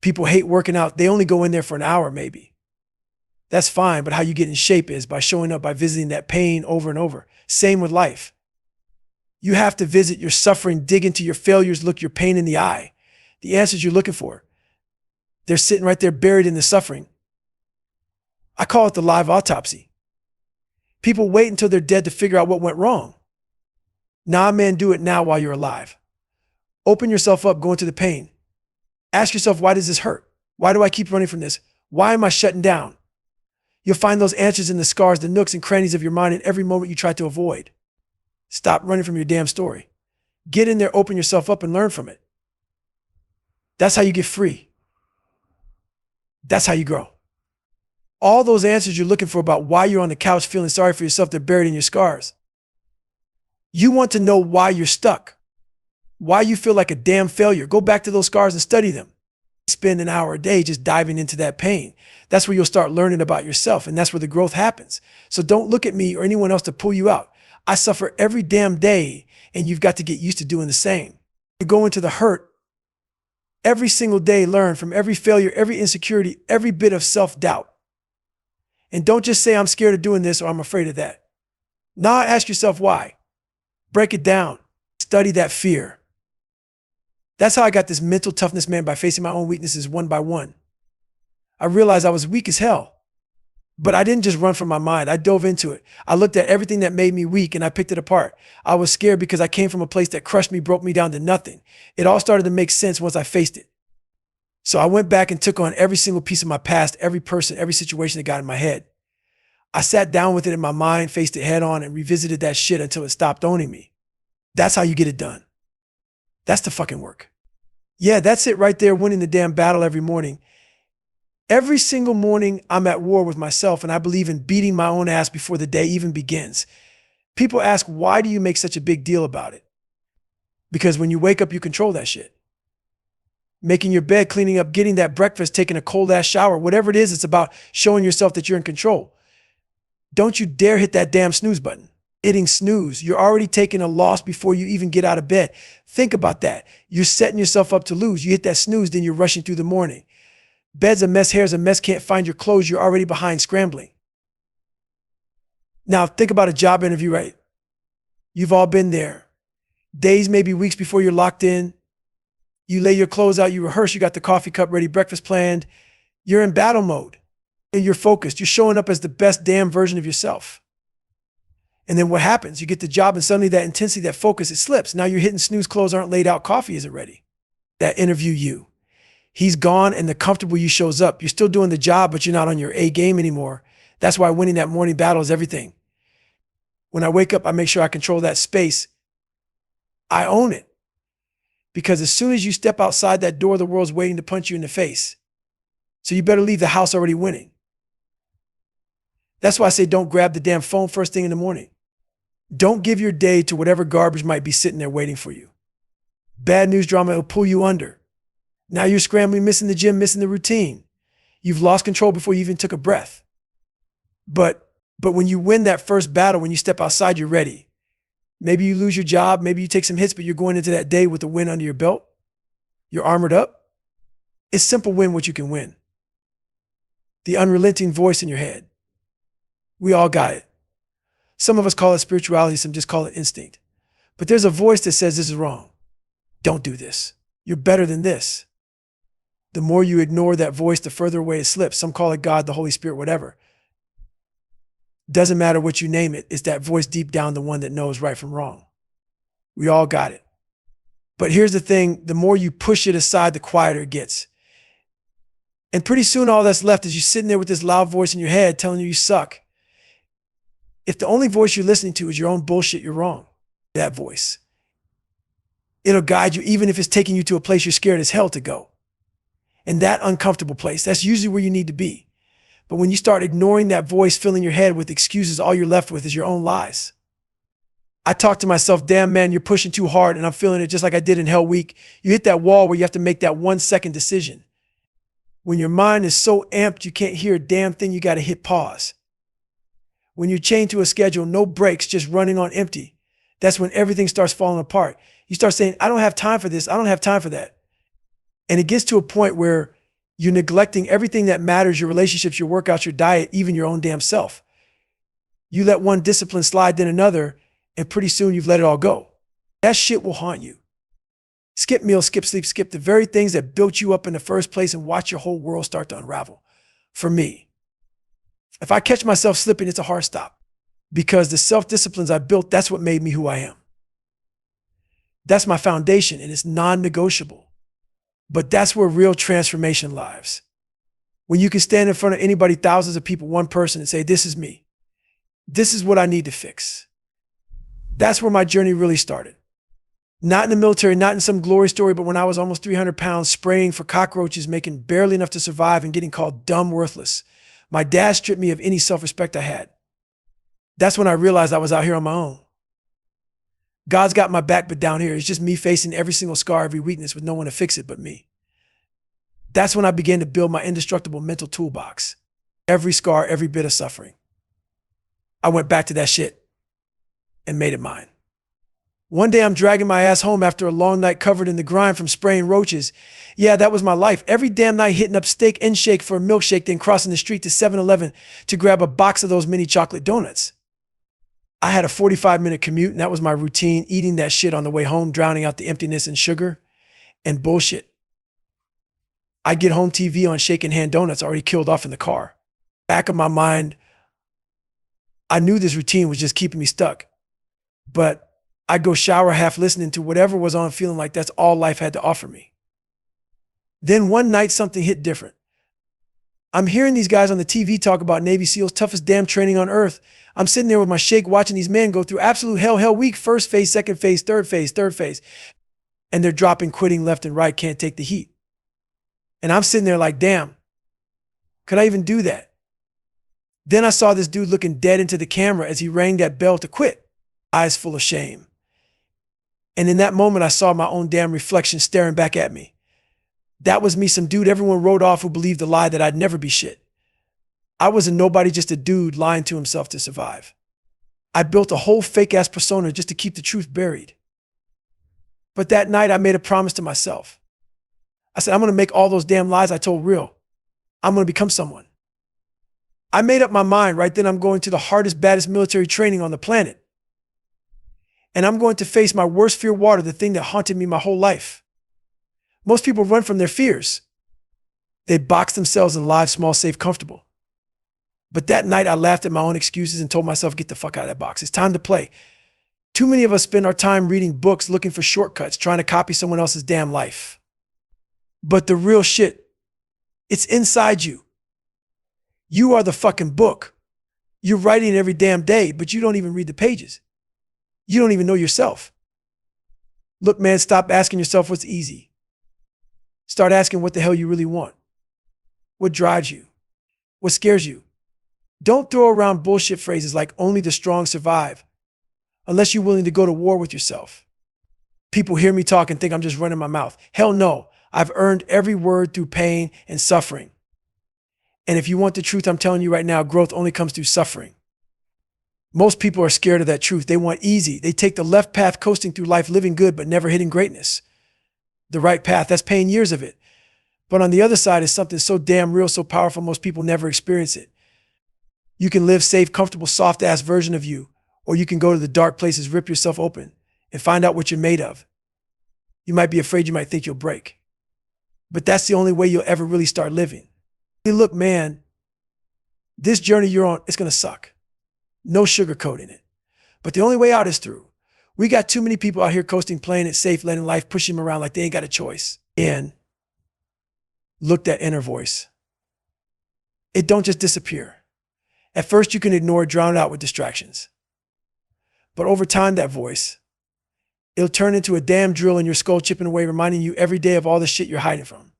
People hate working out. They only go in there for an hour, maybe. That's fine, but how you get in shape is by showing up, by visiting that pain over and over. Same with life. You have to visit your suffering, dig into your failures, look your pain in the eye. The answers you're looking for, they're sitting right there buried in the suffering. I call it the live autopsy. People wait until they're dead to figure out what went wrong. Nah, man, do it now while you're alive. Open yourself up, go into the pain. Ask yourself, why does this hurt? Why do I keep running from this? Why am I shutting down? You'll find those answers in the scars, the nooks and crannies of your mind in every moment you try to avoid. Stop running from your damn story. Get in there, open yourself up, and learn from it. That's how you get free. That's how you grow. All those answers you're looking for about why you're on the couch feeling sorry for yourself, they're buried in your scars. You want to know why you're stuck, why you feel like a damn failure. Go back to those scars and study them. Spend an hour a day just diving into that pain. That's where you'll start learning about yourself, and that's where the growth happens. So don't look at me or anyone else to pull you out. I suffer every damn day, and you've got to get used to doing the same. You go into the hurt every single day, learn from every failure, every insecurity, every bit of self-doubt. And don't just say, I'm scared of doing this or I'm afraid of that. Now ask yourself why. Break it down. Study that fear. That's how I got this mental toughness, man, by facing my own weaknesses one by one. I realized I was weak as hell. But I didn't just run from my mind. I dove into it. I looked at everything that made me weak and I picked it apart. I was scared because I came from a place that crushed me, broke me down to nothing. It all started to make sense once I faced it. So I went back and took on every single piece of my past, every person, every situation that got in my head. I sat down with it in my mind, faced it head on, and revisited that shit until it stopped owning me. That's how you get it done. That's the fucking work. Yeah, that's it right there, winning the damn battle every morning. Every single morning, I'm at war with myself, and I believe in beating my own ass before the day even begins. People ask, why do you make such a big deal about it? Because when you wake up, you control that shit. Making your bed, cleaning up, getting that breakfast, taking a cold ass shower, whatever it is, it's about showing yourself that you're in control. Don't you dare hit that damn snooze button. Hitting snooze, you're already taking a loss before you even get out of bed. Think about that. You're setting yourself up to lose. You hit that snooze, then you're rushing through the morning. Bed's a mess, hair's a mess, can't find your clothes, you're already behind scrambling. Now think about a job interview, right? You've all been there. Days, maybe weeks before you're locked in. You lay your clothes out, you rehearse, you got the coffee cup ready, breakfast planned. You're in battle mode and you're focused. You're showing up as the best damn version of yourself. And then what happens? You get the job and suddenly that intensity, that focus, it slips. Now you're hitting snooze, clothes aren't laid out, coffee isn't ready. That interview you. He's gone and the comfortable you shows up. You're still doing the job, but you're not on your A game anymore. That's why winning that morning battle is everything. When I wake up, I make sure I control that space. I own it. Because as soon as you step outside that door, the world's waiting to punch you in the face. So you better leave the house already winning. That's why I say don't grab the damn phone first thing in the morning. Don't give your day to whatever garbage might be sitting there waiting for you. Bad news drama will pull you under. Now you're scrambling, missing the gym, missing the routine. You've lost control before you even took a breath. But when you win that first battle, when you step outside, you're ready. Maybe you lose your job, maybe you take some hits, but you're going into that day with a win under your belt. You're armored up. It's simple, win what you can win. The unrelenting voice in your head. We all got it. Some of us call it spirituality, some just call it instinct. But there's a voice that says this is wrong. Don't do this. You're better than this. The more you ignore that voice, the further away it slips. Some call it God, the Holy Spirit, whatever. Doesn't matter what you name it. It's that voice deep down, the one that knows right from wrong. We all got it. But here's the thing. The more you push it aside, the quieter it gets. And pretty soon all that's left is you sitting there with this loud voice in your head telling you suck. If the only voice you're listening to is your own bullshit, you're wrong. That voice. It'll guide you even if it's taking you to a place you're scared as hell to go. And that uncomfortable place, that's usually where you need to be. But when you start ignoring that voice filling your head with excuses, all you're left with is your own lies. I talk to myself, damn man, you're pushing too hard, and I'm feeling it just like I did in Hell Week. You hit that wall where you have to make that 1 second decision. When your mind is so amped you can't hear a damn thing, you got to hit pause. When you're chained to a schedule, no breaks, just running on empty, that's when everything starts falling apart. You start saying, I don't have time for this. I don't have time for that. And it gets to a point where you're neglecting everything that matters, your relationships, your workouts, your diet, even your own damn self. You let one discipline slide, then another, and pretty soon you've let it all go. That shit will haunt you. Skip meals, skip sleep, skip the very things that built you up in the first place and watch your whole world start to unravel. For me, if I catch myself slipping, it's a hard stop. Because the self-disciplines I built, that's what made me who I am. That's my foundation, and it's non-negotiable. But that's where real transformation lies. When you can stand in front of anybody, thousands of people, one person, and say, this is me. This is what I need to fix. That's where my journey really started. Not in the military, not in some glory story, but when I was almost 300 pounds, spraying for cockroaches, making barely enough to survive, and getting called dumb, worthless. My dad stripped me of any self-respect I had. That's when I realized I was out here on my own. God's got my back, but down here, it's just me facing every single scar, every weakness with no one to fix it but me. That's when I began to build my indestructible mental toolbox. Every scar, every bit of suffering. I went back to that shit and made it mine. One day I'm dragging my ass home after a long night covered in the grime from spraying roaches. Yeah, that was my life. Every damn night hitting up Steak and Shake for a milkshake, then crossing the street to 7-Eleven to grab a box of those mini chocolate donuts. I had a 45-minute commute, and that was my routine, eating that shit on the way home, drowning out the emptiness and sugar and bullshit. I'd get home, TV on, shaking hand donuts already killed off in the car. Back of my mind, I knew this routine was just keeping me stuck. But I'd go shower half listening to whatever was on, feeling like that's all life had to offer me. Then one night something hit different. I'm hearing these guys on the TV talk about Navy SEALs, toughest damn training on earth. I'm sitting there with my shake watching these men go through absolute hell week, first phase, second phase, third phase. And they're dropping, quitting left and right, can't take the heat. And I'm sitting there like, damn, could I even do that? Then I saw this dude looking dead into the camera as he rang that bell to quit, eyes full of shame. And in that moment, I saw my own damn reflection staring back at me. That was me, some dude everyone wrote off who believed the lie that I'd never be shit. I was a nobody, just a dude lying to himself to survive. I built a whole fake-ass persona just to keep the truth buried. But that night, I made a promise to myself. I said, I'm going to make all those damn lies I told real. I'm going to become someone. I made up my mind right then I'm going to the hardest, baddest military training on the planet. And I'm going to face my worst fear water, the thing that haunted me my whole life. Most people run from their fears. They box themselves in lives small, safe, comfortable. But that night I laughed at my own excuses and told myself, get the fuck out of that box. It's time to play. Too many of us spend our time reading books, looking for shortcuts, trying to copy someone else's damn life. But the real shit, it's inside you. You are the fucking book. You're writing every damn day, but you don't even read the pages. You don't even know yourself. Look, man, stop asking yourself what's easy. Start asking what the hell you really want. What drives you? What scares you? Don't throw around bullshit phrases like only the strong survive, unless you're willing to go to war with yourself. People hear me talk and think I'm just running my mouth. Hell no, I've earned every word through pain and suffering. And if you want the truth, I'm telling you right now, growth only comes through suffering. Most people are scared of that truth. They want easy. They take the left path, coasting through life, living good, but never hitting greatness. The right path, that's paying years of it. But on the other side is something so damn real, so powerful, most people never experience it. You can live safe, comfortable, soft-ass version of you, or you can go to the dark places, rip yourself open, and find out what you're made of. You might be afraid, you might think you'll break. But that's the only way you'll ever really start living. Hey, look, man, this journey you're on, it's gonna suck. No sugarcoating it. But the only way out is through. We got too many people out here coasting, playing it safe, letting life push them around like they ain't got a choice. And look, that inner voice. It don't just disappear. At first you can ignore it, drown it out with distractions. But over time, that voice, it'll turn into a damn drill in your skull, chipping away, reminding you every day of all the shit you're hiding from.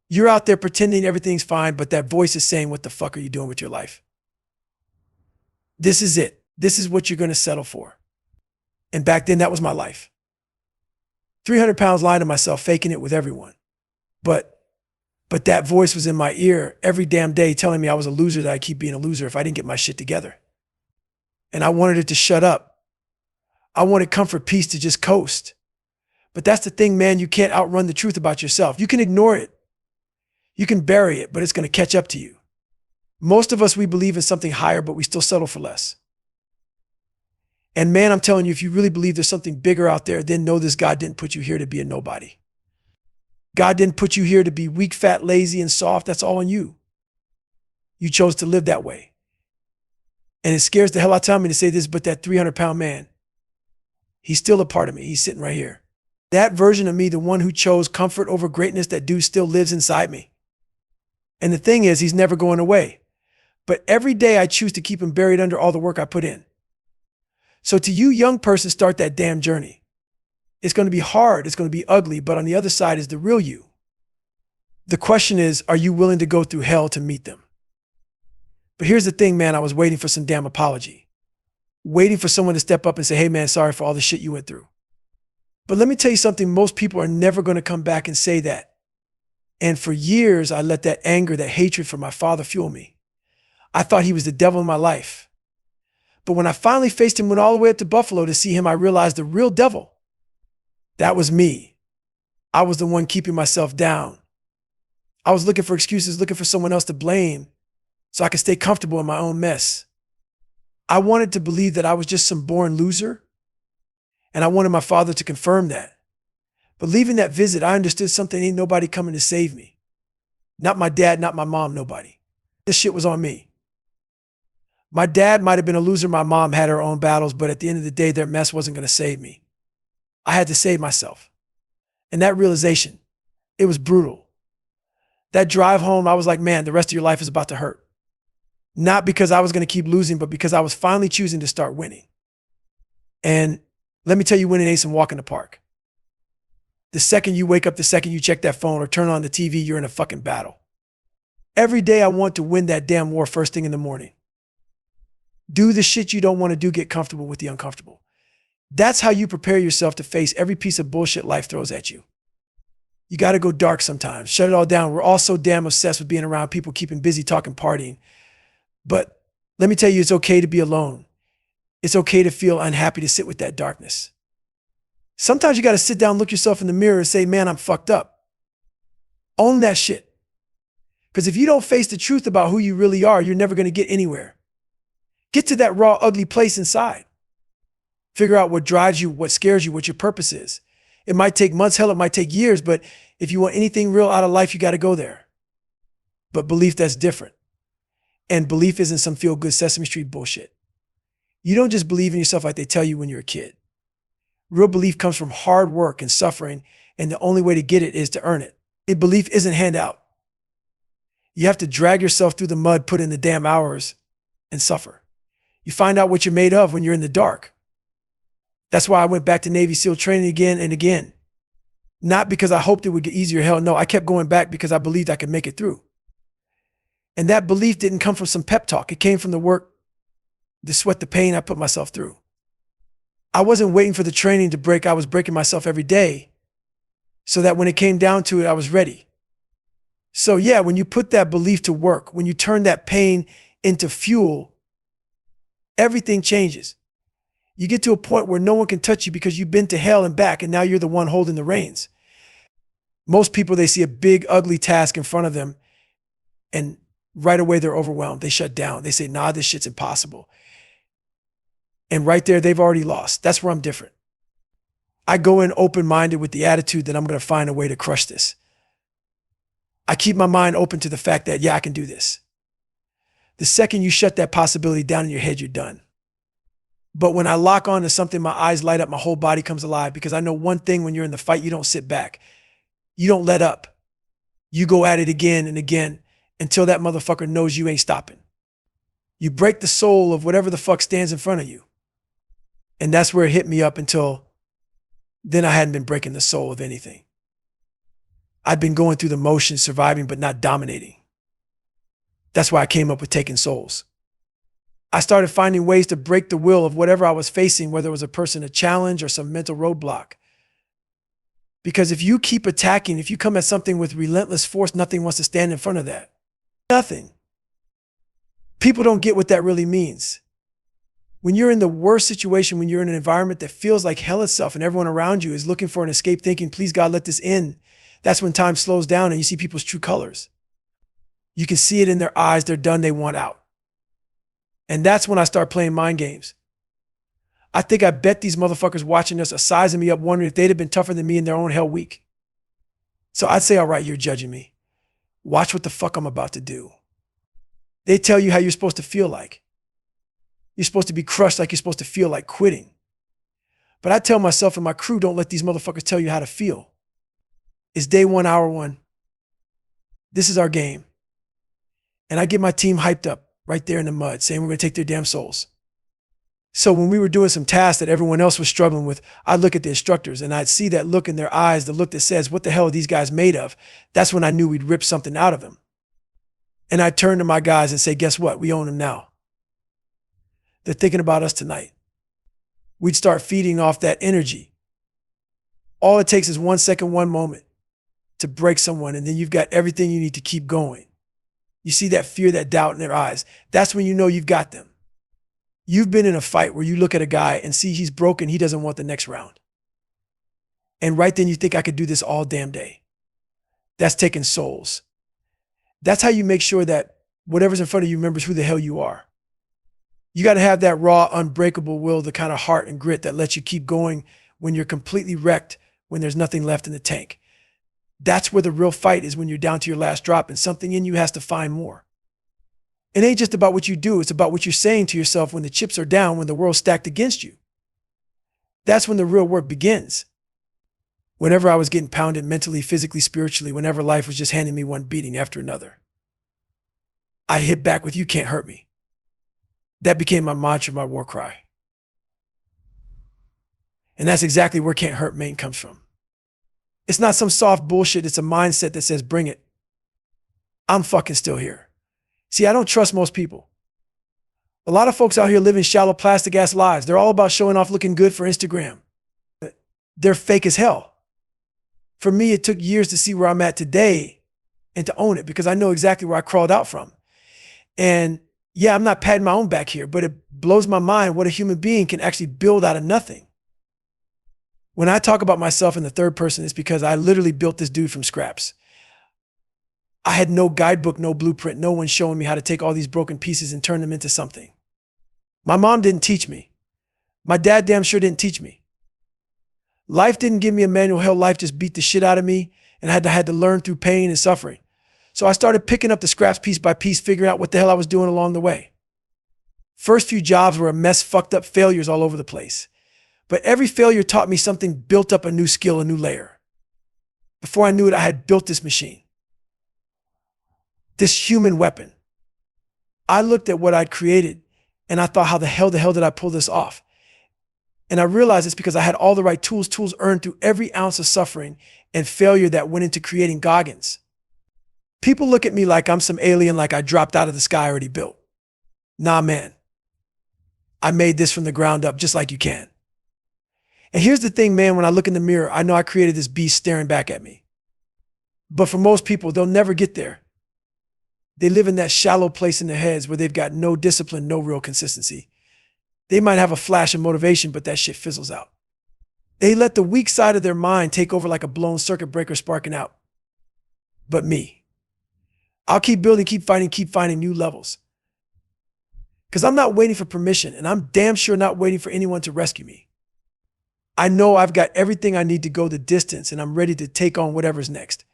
You're out there pretending everything's fine, but that voice is saying, what the fuck are you doing with your life? This is it. This is what you're going to settle for. And back then, that was my life. 300 pounds lying to myself, faking it with everyone. But that voice was in my ear every damn day telling me I was a loser, that I'd keep being a loser if I didn't get my shit together. And I wanted it to shut up. I wanted comfort, peace, to just coast. But that's the thing, man, you can't outrun the truth about yourself. You can ignore it. You can bury it, but it's going to catch up to you. Most of us, we believe in something higher, but we still settle for less. And man, I'm telling you, if you really believe there's something bigger out there, then know this: God didn't put you here to be a nobody. God didn't put you here to be weak, fat, lazy, and soft. That's all on you. You chose to live that way. And it scares the hell out of me to say this, but that 300-pound man, he's still a part of me. He's sitting right here. That version of me, the one who chose comfort over greatness, that dude still lives inside me. And the thing is, he's never going away. But every day I choose to keep him buried under all the work I put in. So to you, young person, start that damn journey. It's going to be hard. It's going to be ugly. But on the other side is the real you. The question is, are you willing to go through hell to meet them? But here's the thing, man. I was waiting for some damn apology. Waiting for someone to step up and say, hey, man, sorry for all the shit you went through. But let me tell you something. Most people are never going to come back and say that. And for years, I let that anger, that hatred for my father fuel me. I thought he was the devil in my life. But when I finally faced him, went all the way up to Buffalo to see him, I realized the real devil, that was me. I was the one keeping myself down. I was looking for excuses, looking for someone else to blame so I could stay comfortable in my own mess. I wanted to believe that I was just some born loser, and I wanted my father to confirm that. But leaving that visit, I understood something: ain't nobody coming to save me. Not my dad, not my mom, nobody. This shit was on me. My dad might have been a loser, my mom had her own battles, but at the end of the day, their mess wasn't going to save me. I had to save myself. And that realization, it was brutal. That drive home, I was like, man, the rest of your life is about to hurt. Not because I was going to keep losing, but because I was finally choosing to start winning. And let me tell you, winning ain't some walk in the park. The second you wake up, the second you check that phone or turn on the TV, you're in a fucking battle. Every day I want to win that damn war first thing in the morning. Do the shit you don't want to do, get comfortable with the uncomfortable. That's how you prepare yourself to face every piece of bullshit life throws at you. You got to go dark sometimes, shut it all down. We're all so damn obsessed with being around people, keeping busy, talking, partying. But let me tell you, it's okay to be alone. It's okay to feel unhappy, to sit with that darkness. Sometimes you got to sit down, look yourself in the mirror and say, man, I'm fucked up. Own that shit. Because if you don't face the truth about who you really are, you're never going to get anywhere. Get to that raw, ugly place inside. Figure out what drives you, what scares you, what your purpose is. It might take months, hell, it might take years, but if you want anything real out of life, you got to go there. But belief, that's different. And belief isn't some feel-good Sesame Street bullshit. You don't just believe in yourself like they tell you when you're a kid. Real belief comes from hard work and suffering, and the only way to get it is to earn it. Belief isn't handout. You have to drag yourself through the mud, put in the damn hours, and suffer. You find out what you're made of when you're in the dark. That's why I went back to Navy SEAL training again and again. Not because I hoped it would get easier. Hell no, I kept going back because I believed I could make it through. And that belief didn't come from some pep talk. It came from the work, the sweat, the pain I put myself through. I wasn't waiting for the training to break. I was breaking myself every day so that when it came down to it, I was ready. So yeah, when you put that belief to work, when you turn that pain into fuel, everything changes. You get to a point where no one can touch you because you've been to hell and back, and now you're the one holding the reins. Most people, they see a big, ugly task in front of them, and right away they're overwhelmed. They shut down. They say, nah, this shit's impossible. And right there, they've already lost. That's where I'm different. I go in open-minded with the attitude that I'm going to find a way to crush this. I keep my mind open to the fact that, yeah, I can do this. The second you shut that possibility down in your head, you're done. But when I lock on to something, my eyes light up, my whole body comes alive, because I know one thing: when you're in the fight, you don't sit back. You don't let up. You go at it again and again until that motherfucker knows you ain't stopping. You break the soul of whatever the fuck stands in front of you. And that's where it hit me up. Until then, I hadn't been breaking the soul of anything. I'd been going through the motions, surviving, but not dominating. That's why I came up with Taking Souls. I started finding ways to break the will of whatever I was facing, whether it was a person, a challenge, or some mental roadblock. Because if you keep attacking, if you come at something with relentless force, nothing wants to stand in front of that. Nothing. People don't get what that really means. When you're in the worst situation, when you're in an environment that feels like hell itself and everyone around you is looking for an escape, thinking, please God, let this end, that's when time slows down and you see people's true colors. You can see it in their eyes. They're done. They want out. And that's when I start playing mind games. I think I bet these motherfuckers watching us are sizing me up, wondering if they'd have been tougher than me in their own hell week. So I'd say, all right, you're judging me. Watch what the fuck I'm about to do. They tell you how you're supposed to feel like. You're supposed to be crushed, like you're supposed to feel like quitting. But I tell myself and my crew, don't let these motherfuckers tell you how to feel. It's day one, hour one. This is our game. And I get my team hyped up right there in the mud, saying we're going to take their damn souls. So when we were doing some tasks that everyone else was struggling with, I'd look at the instructors and I'd see that look in their eyes, the look that says, what the hell are these guys made of? That's when I knew we'd rip something out of them. And I'd turn to my guys and say, guess what? We own them now. They're thinking about us tonight. We'd start feeding off that energy. All it takes is 1 second, one moment to break someone, and then you've got everything you need to keep going. You see that fear, that doubt in their eyes. That's when you know you've got them. You've been in a fight where you look at a guy and see he's broken, he doesn't want the next round. And right then you think, I could do this all damn day. That's taking souls. That's how you make sure that whatever's in front of you remembers who the hell you are. You got to have that raw, unbreakable will, the kind of heart and grit that lets you keep going when you're completely wrecked, when there's nothing left in the tank. That's where the real fight is, when you're down to your last drop and something in you has to find more. It ain't just about what you do. It's about what you're saying to yourself when the chips are down, when the world's stacked against you. That's when the real work begins. Whenever I was getting pounded mentally, physically, spiritually, whenever life was just handing me one beating after another, I hit back with, you can't hurt me. That became my mantra, my war cry. And that's exactly where Can't Hurt Maine comes from. It's not some soft bullshit. It's a mindset that says, bring it. I'm fucking still here. See, I don't trust most people. A lot of folks out here living shallow, plastic ass lives. They're all about showing off looking good for Instagram. They're fake as hell. For me, it took years to see where I'm at today and to own it, because I know exactly where I crawled out from. And yeah, I'm not patting my own back here, but it blows my mind what a human being can actually build out of nothing. When I talk about myself in the third person, it's because I literally built this dude from scraps. I had no guidebook, no blueprint, no one showing me how to take all these broken pieces and turn them into something. My mom didn't teach me. My dad damn sure didn't teach me. Life didn't give me a manual. Hell, life just beat the shit out of me, and I had to learn through pain and suffering. So I started picking up the scraps piece by piece, figuring out what the hell I was doing along the way. First few jobs were a mess, fucked up failures all over the place. But every failure taught me something, built up a new skill, a new layer. Before I knew it, I had built this machine. This human weapon. I looked at what I'd created and I thought, how the hell did I pull this off? And I realized it's because I had all the right tools earned through every ounce of suffering and failure that went into creating Goggins. People look at me like I'm some alien, like I dropped out of the sky already built. Nah, man. I made this from the ground up, just like you can. And here's the thing, man, when I look in the mirror, I know I created this beast staring back at me. But for most people, they'll never get there. They live in that shallow place in their heads where they've got no discipline, no real consistency. They might have a flash of motivation, but that shit fizzles out. They let the weak side of their mind take over like a blown circuit breaker sparking out. But me, I'll keep building, keep finding new levels. Because I'm not waiting for permission, and I'm damn sure not waiting for anyone to rescue me. I know I've got everything I need to go the distance, and I'm ready to take on whatever's next.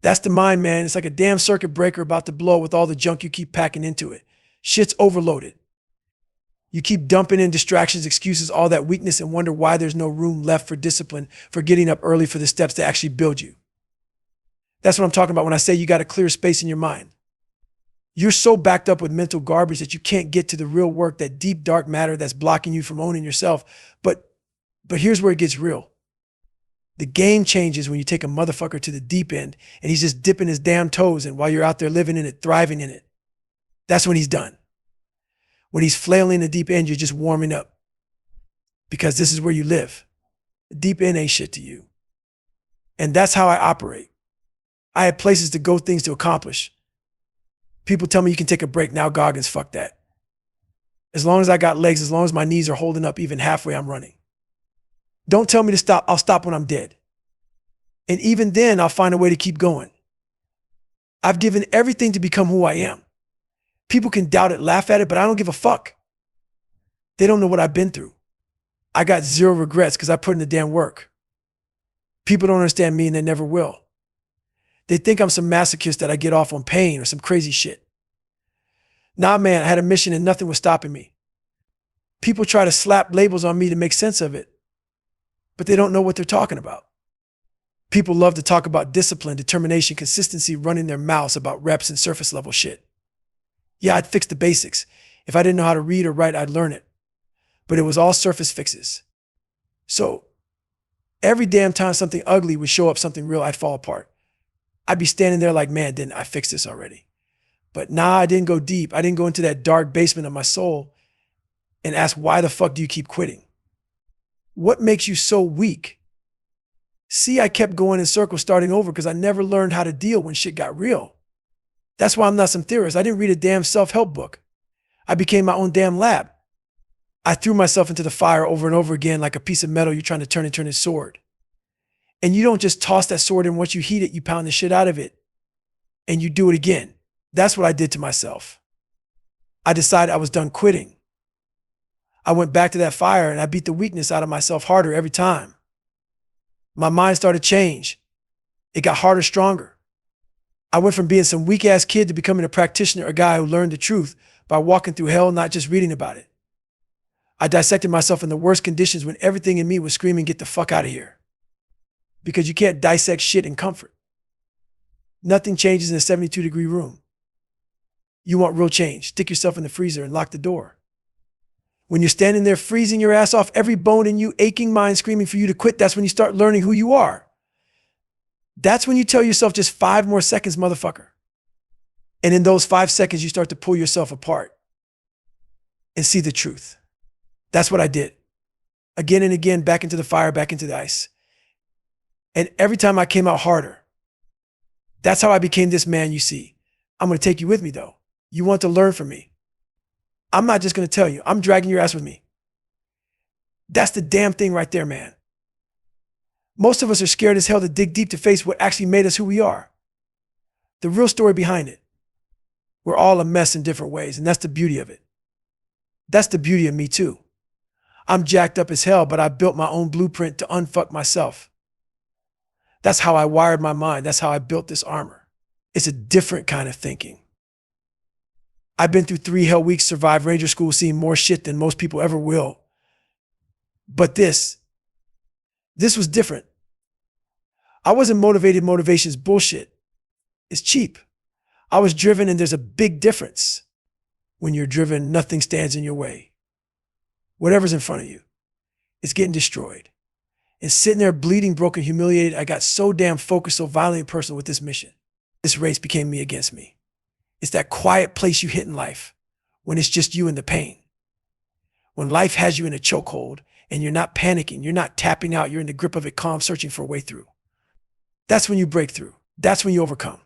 That's the mind, man. It's like a damn circuit breaker about to blow with all the junk you keep packing into it. Shit's overloaded. You keep dumping in distractions, excuses, all that weakness, and wonder why there's no room left for discipline, for getting up early, for the steps to actually build you. That's what I'm talking about when I say you got to clear space in your mind. You're so backed up with mental garbage that you can't get to the real work, that deep, dark matter that's blocking you from owning yourself. But here's where it gets real. The game changes when you take a motherfucker to the deep end and he's just dipping his damn toes in while you're out there living in it, thriving in it. That's when he's done. When he's flailing in the deep end, you're just warming up. Because this is where you live. The deep end ain't shit to you. And that's how I operate. I had places to go, things to accomplish. People tell me you can take a break. Now, Goggins, fuck that. As long as I got legs, as long as my knees are holding up even halfway, I'm running. Don't tell me to stop. I'll stop when I'm dead. And even then, I'll find a way to keep going. I've given everything to become who I am. People can doubt it, laugh at it, but I don't give a fuck. They don't know what I've been through. I got zero regrets because I put in the damn work. People don't understand me and they never will. They think I'm some masochist that I get off on pain or some crazy shit. Nah, man, I had a mission and nothing was stopping me. People try to slap labels on me to make sense of it, but they don't know what they're talking about. People love to talk about discipline, determination, consistency, running their mouths about reps and surface level shit. Yeah, I'd fix the basics. If I didn't know how to read or write, I'd learn it. But it was all surface fixes. So every damn time something ugly would show up, something real, I'd fall apart. I'd be standing there like, man, didn't I fix this already? But nah, I didn't go deep. I didn't go into that dark basement of my soul and ask, why the fuck do you keep quitting? What makes you so weak? See, I kept going in circles, starting over because I never learned how to deal when shit got real. That's why I'm not some theorist. I didn't read a damn self-help book. I became my own damn lab. I threw myself into the fire over and over again like a piece of metal you're trying to turn into a sword. And you don't just toss that sword in. Once you heat it, you pound the shit out of it and you do it again. That's what I did to myself. I decided I was done quitting. I went back to that fire and I beat the weakness out of myself harder every time. My mind started to change. It got harder, stronger. I went from being some weak ass kid to becoming a practitioner, a guy who learned the truth by walking through hell, not just reading about it. I dissected myself in the worst conditions when everything in me was screaming, get the fuck out of here. Because you can't dissect shit in comfort. Nothing changes in a 72-degree room. You want real change, stick yourself in the freezer and lock the door. When you're standing there freezing your ass off, every bone in you, aching mind screaming for you to quit, that's when you start learning who you are. That's when you tell yourself just 5 more seconds, motherfucker. And in those 5 seconds, you start to pull yourself apart and see the truth. That's what I did. Again and again, back into the fire, back into the ice. And every time I came out harder. That's how I became this man you see. I'm going to take you with me though. You want to learn from me. I'm not just going to tell you. I'm dragging your ass with me. That's the damn thing right there, man. Most of us are scared as hell to dig deep to face what actually made us who we are. The real story behind it. We're all a mess in different ways, and that's the beauty of it. That's the beauty of me too. I'm jacked up as hell, but I built my own blueprint to unfuck myself. That's how I wired my mind. That's how I built this armor. It's a different kind of thinking. I've been through 3 hell weeks, survived Ranger School, seen more shit than most people ever will. But this was different. I wasn't motivated. Motivation's bullshit. It's cheap. I was driven, and there's a big difference. When you're driven, nothing stands in your way. Whatever's in front of you, it's getting destroyed. And sitting there bleeding, broken, humiliated, I got so damn focused, so violently personal with this mission. This race became me against me. It's that quiet place you hit in life when it's just you and the pain. When life has you in a chokehold and you're not panicking, you're not tapping out, you're in the grip of it, calm, searching for a way through. That's when you break through. That's when you overcome.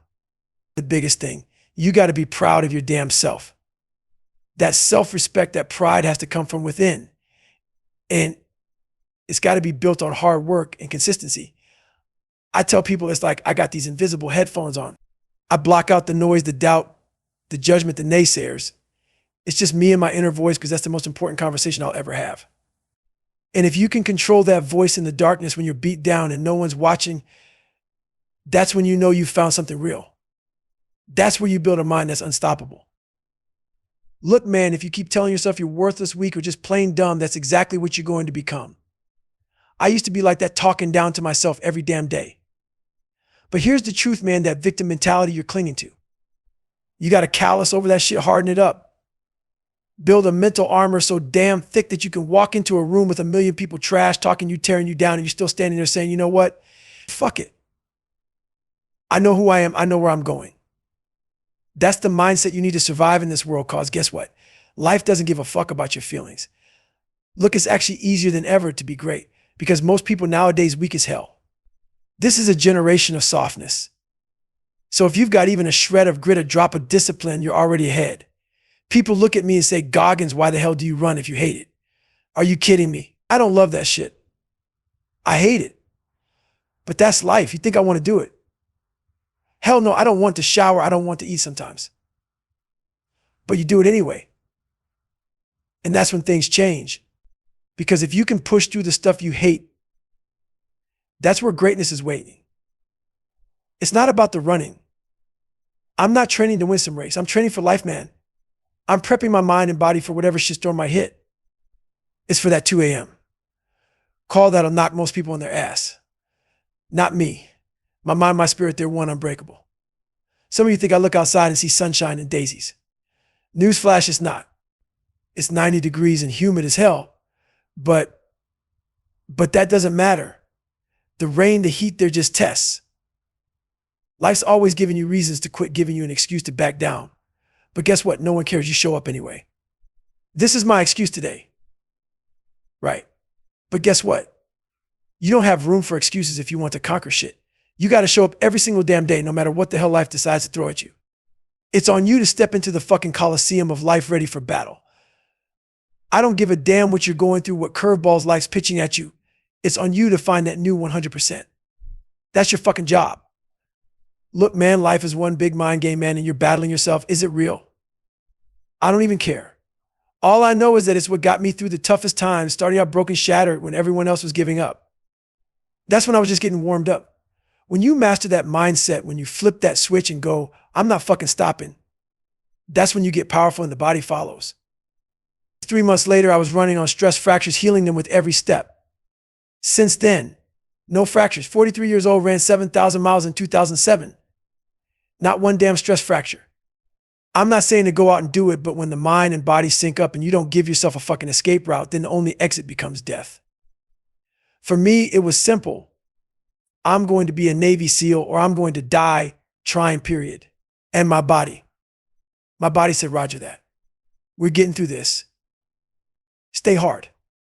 The biggest thing, you got to be proud of your damn self. That self-respect, that pride has to come from within. And it's got to be built on hard work and consistency. I tell people it's like I got these invisible headphones on. I block out the noise, the doubt, the judgment, the naysayers. It's just me and my inner voice because that's the most important conversation I'll ever have. And if you can control that voice in the darkness when you're beat down and no one's watching, that's when you know you found something real. That's where you build a mind that's unstoppable. Look, man, if you keep telling yourself you're worthless, weak, or just plain dumb, that's exactly what you're going to become. I used to be like that, talking down to myself every damn day. But here's the truth, man, that victim mentality you're clinging to. You got to callous over that shit, harden it up. Build a mental armor so damn thick that you can walk into a room with 1 million people trash talking you, tearing you down, and you're still standing there saying, you know what? Fuck it. I know who I am. I know where I'm going. That's the mindset you need to survive in this world, because guess what? Life doesn't give a fuck about your feelings. Look, it's actually easier than ever to be great because most people nowadays weak as hell. This is a generation of softness. So if you've got even a shred of grit, a drop of discipline, you're already ahead. People look at me and say, Goggins, why the hell do you run if you hate it? Are you kidding me? I don't love that shit. I hate it. But that's life. You think I want to do it? Hell no, I don't want to shower. I don't want to eat sometimes. But you do it anyway. And that's when things change. Because if you can push through the stuff you hate, that's where greatness is waiting. It's not about the running. I'm not training to win some race. I'm training for life, man. I'm prepping my mind and body for whatever shitstorm might hit. It's for that 2 a.m. call that'll knock most people on their ass. Not me. My mind, my spirit, they're one, unbreakable. Some of you think I look outside and see sunshine and daisies. Newsflash, it's not. It's 90 degrees and humid as hell. But that doesn't matter. The rain, the heat, they're just tests. Life's always giving you reasons to quit, giving you an excuse to back down. But guess what? No one cares. You show up anyway. This is my excuse today. Right. But guess what? You don't have room for excuses if you want to conquer shit. You got to show up every single damn day, no matter what the hell life decides to throw at you. It's on you to step into the fucking coliseum of life ready for battle. I don't give a damn what you're going through, what curveballs life's pitching at you. It's on you to find that new 100%. That's your fucking job. Look, man, life is one big mind game, man, and you're battling yourself. Is it real? I don't even care. All I know is that it's what got me through the toughest times, starting out broken, shattered when everyone else was giving up. That's when I was just getting warmed up. When you master that mindset, when you flip that switch and go, I'm not fucking stopping, that's when you get powerful and the body follows. 3 months later, I was running on stress fractures, healing them with every step. Since then, no fractures. 43 years old, ran 7,000 miles in 2007. Not one damn stress fracture. I'm not saying to go out and do it, but when the mind and body sync up and you don't give yourself a fucking escape route, then the only exit becomes death. For me, it was simple. I'm going to be a Navy SEAL or I'm going to die trying, period. And my body said, Roger that. We're getting through this. Stay hard.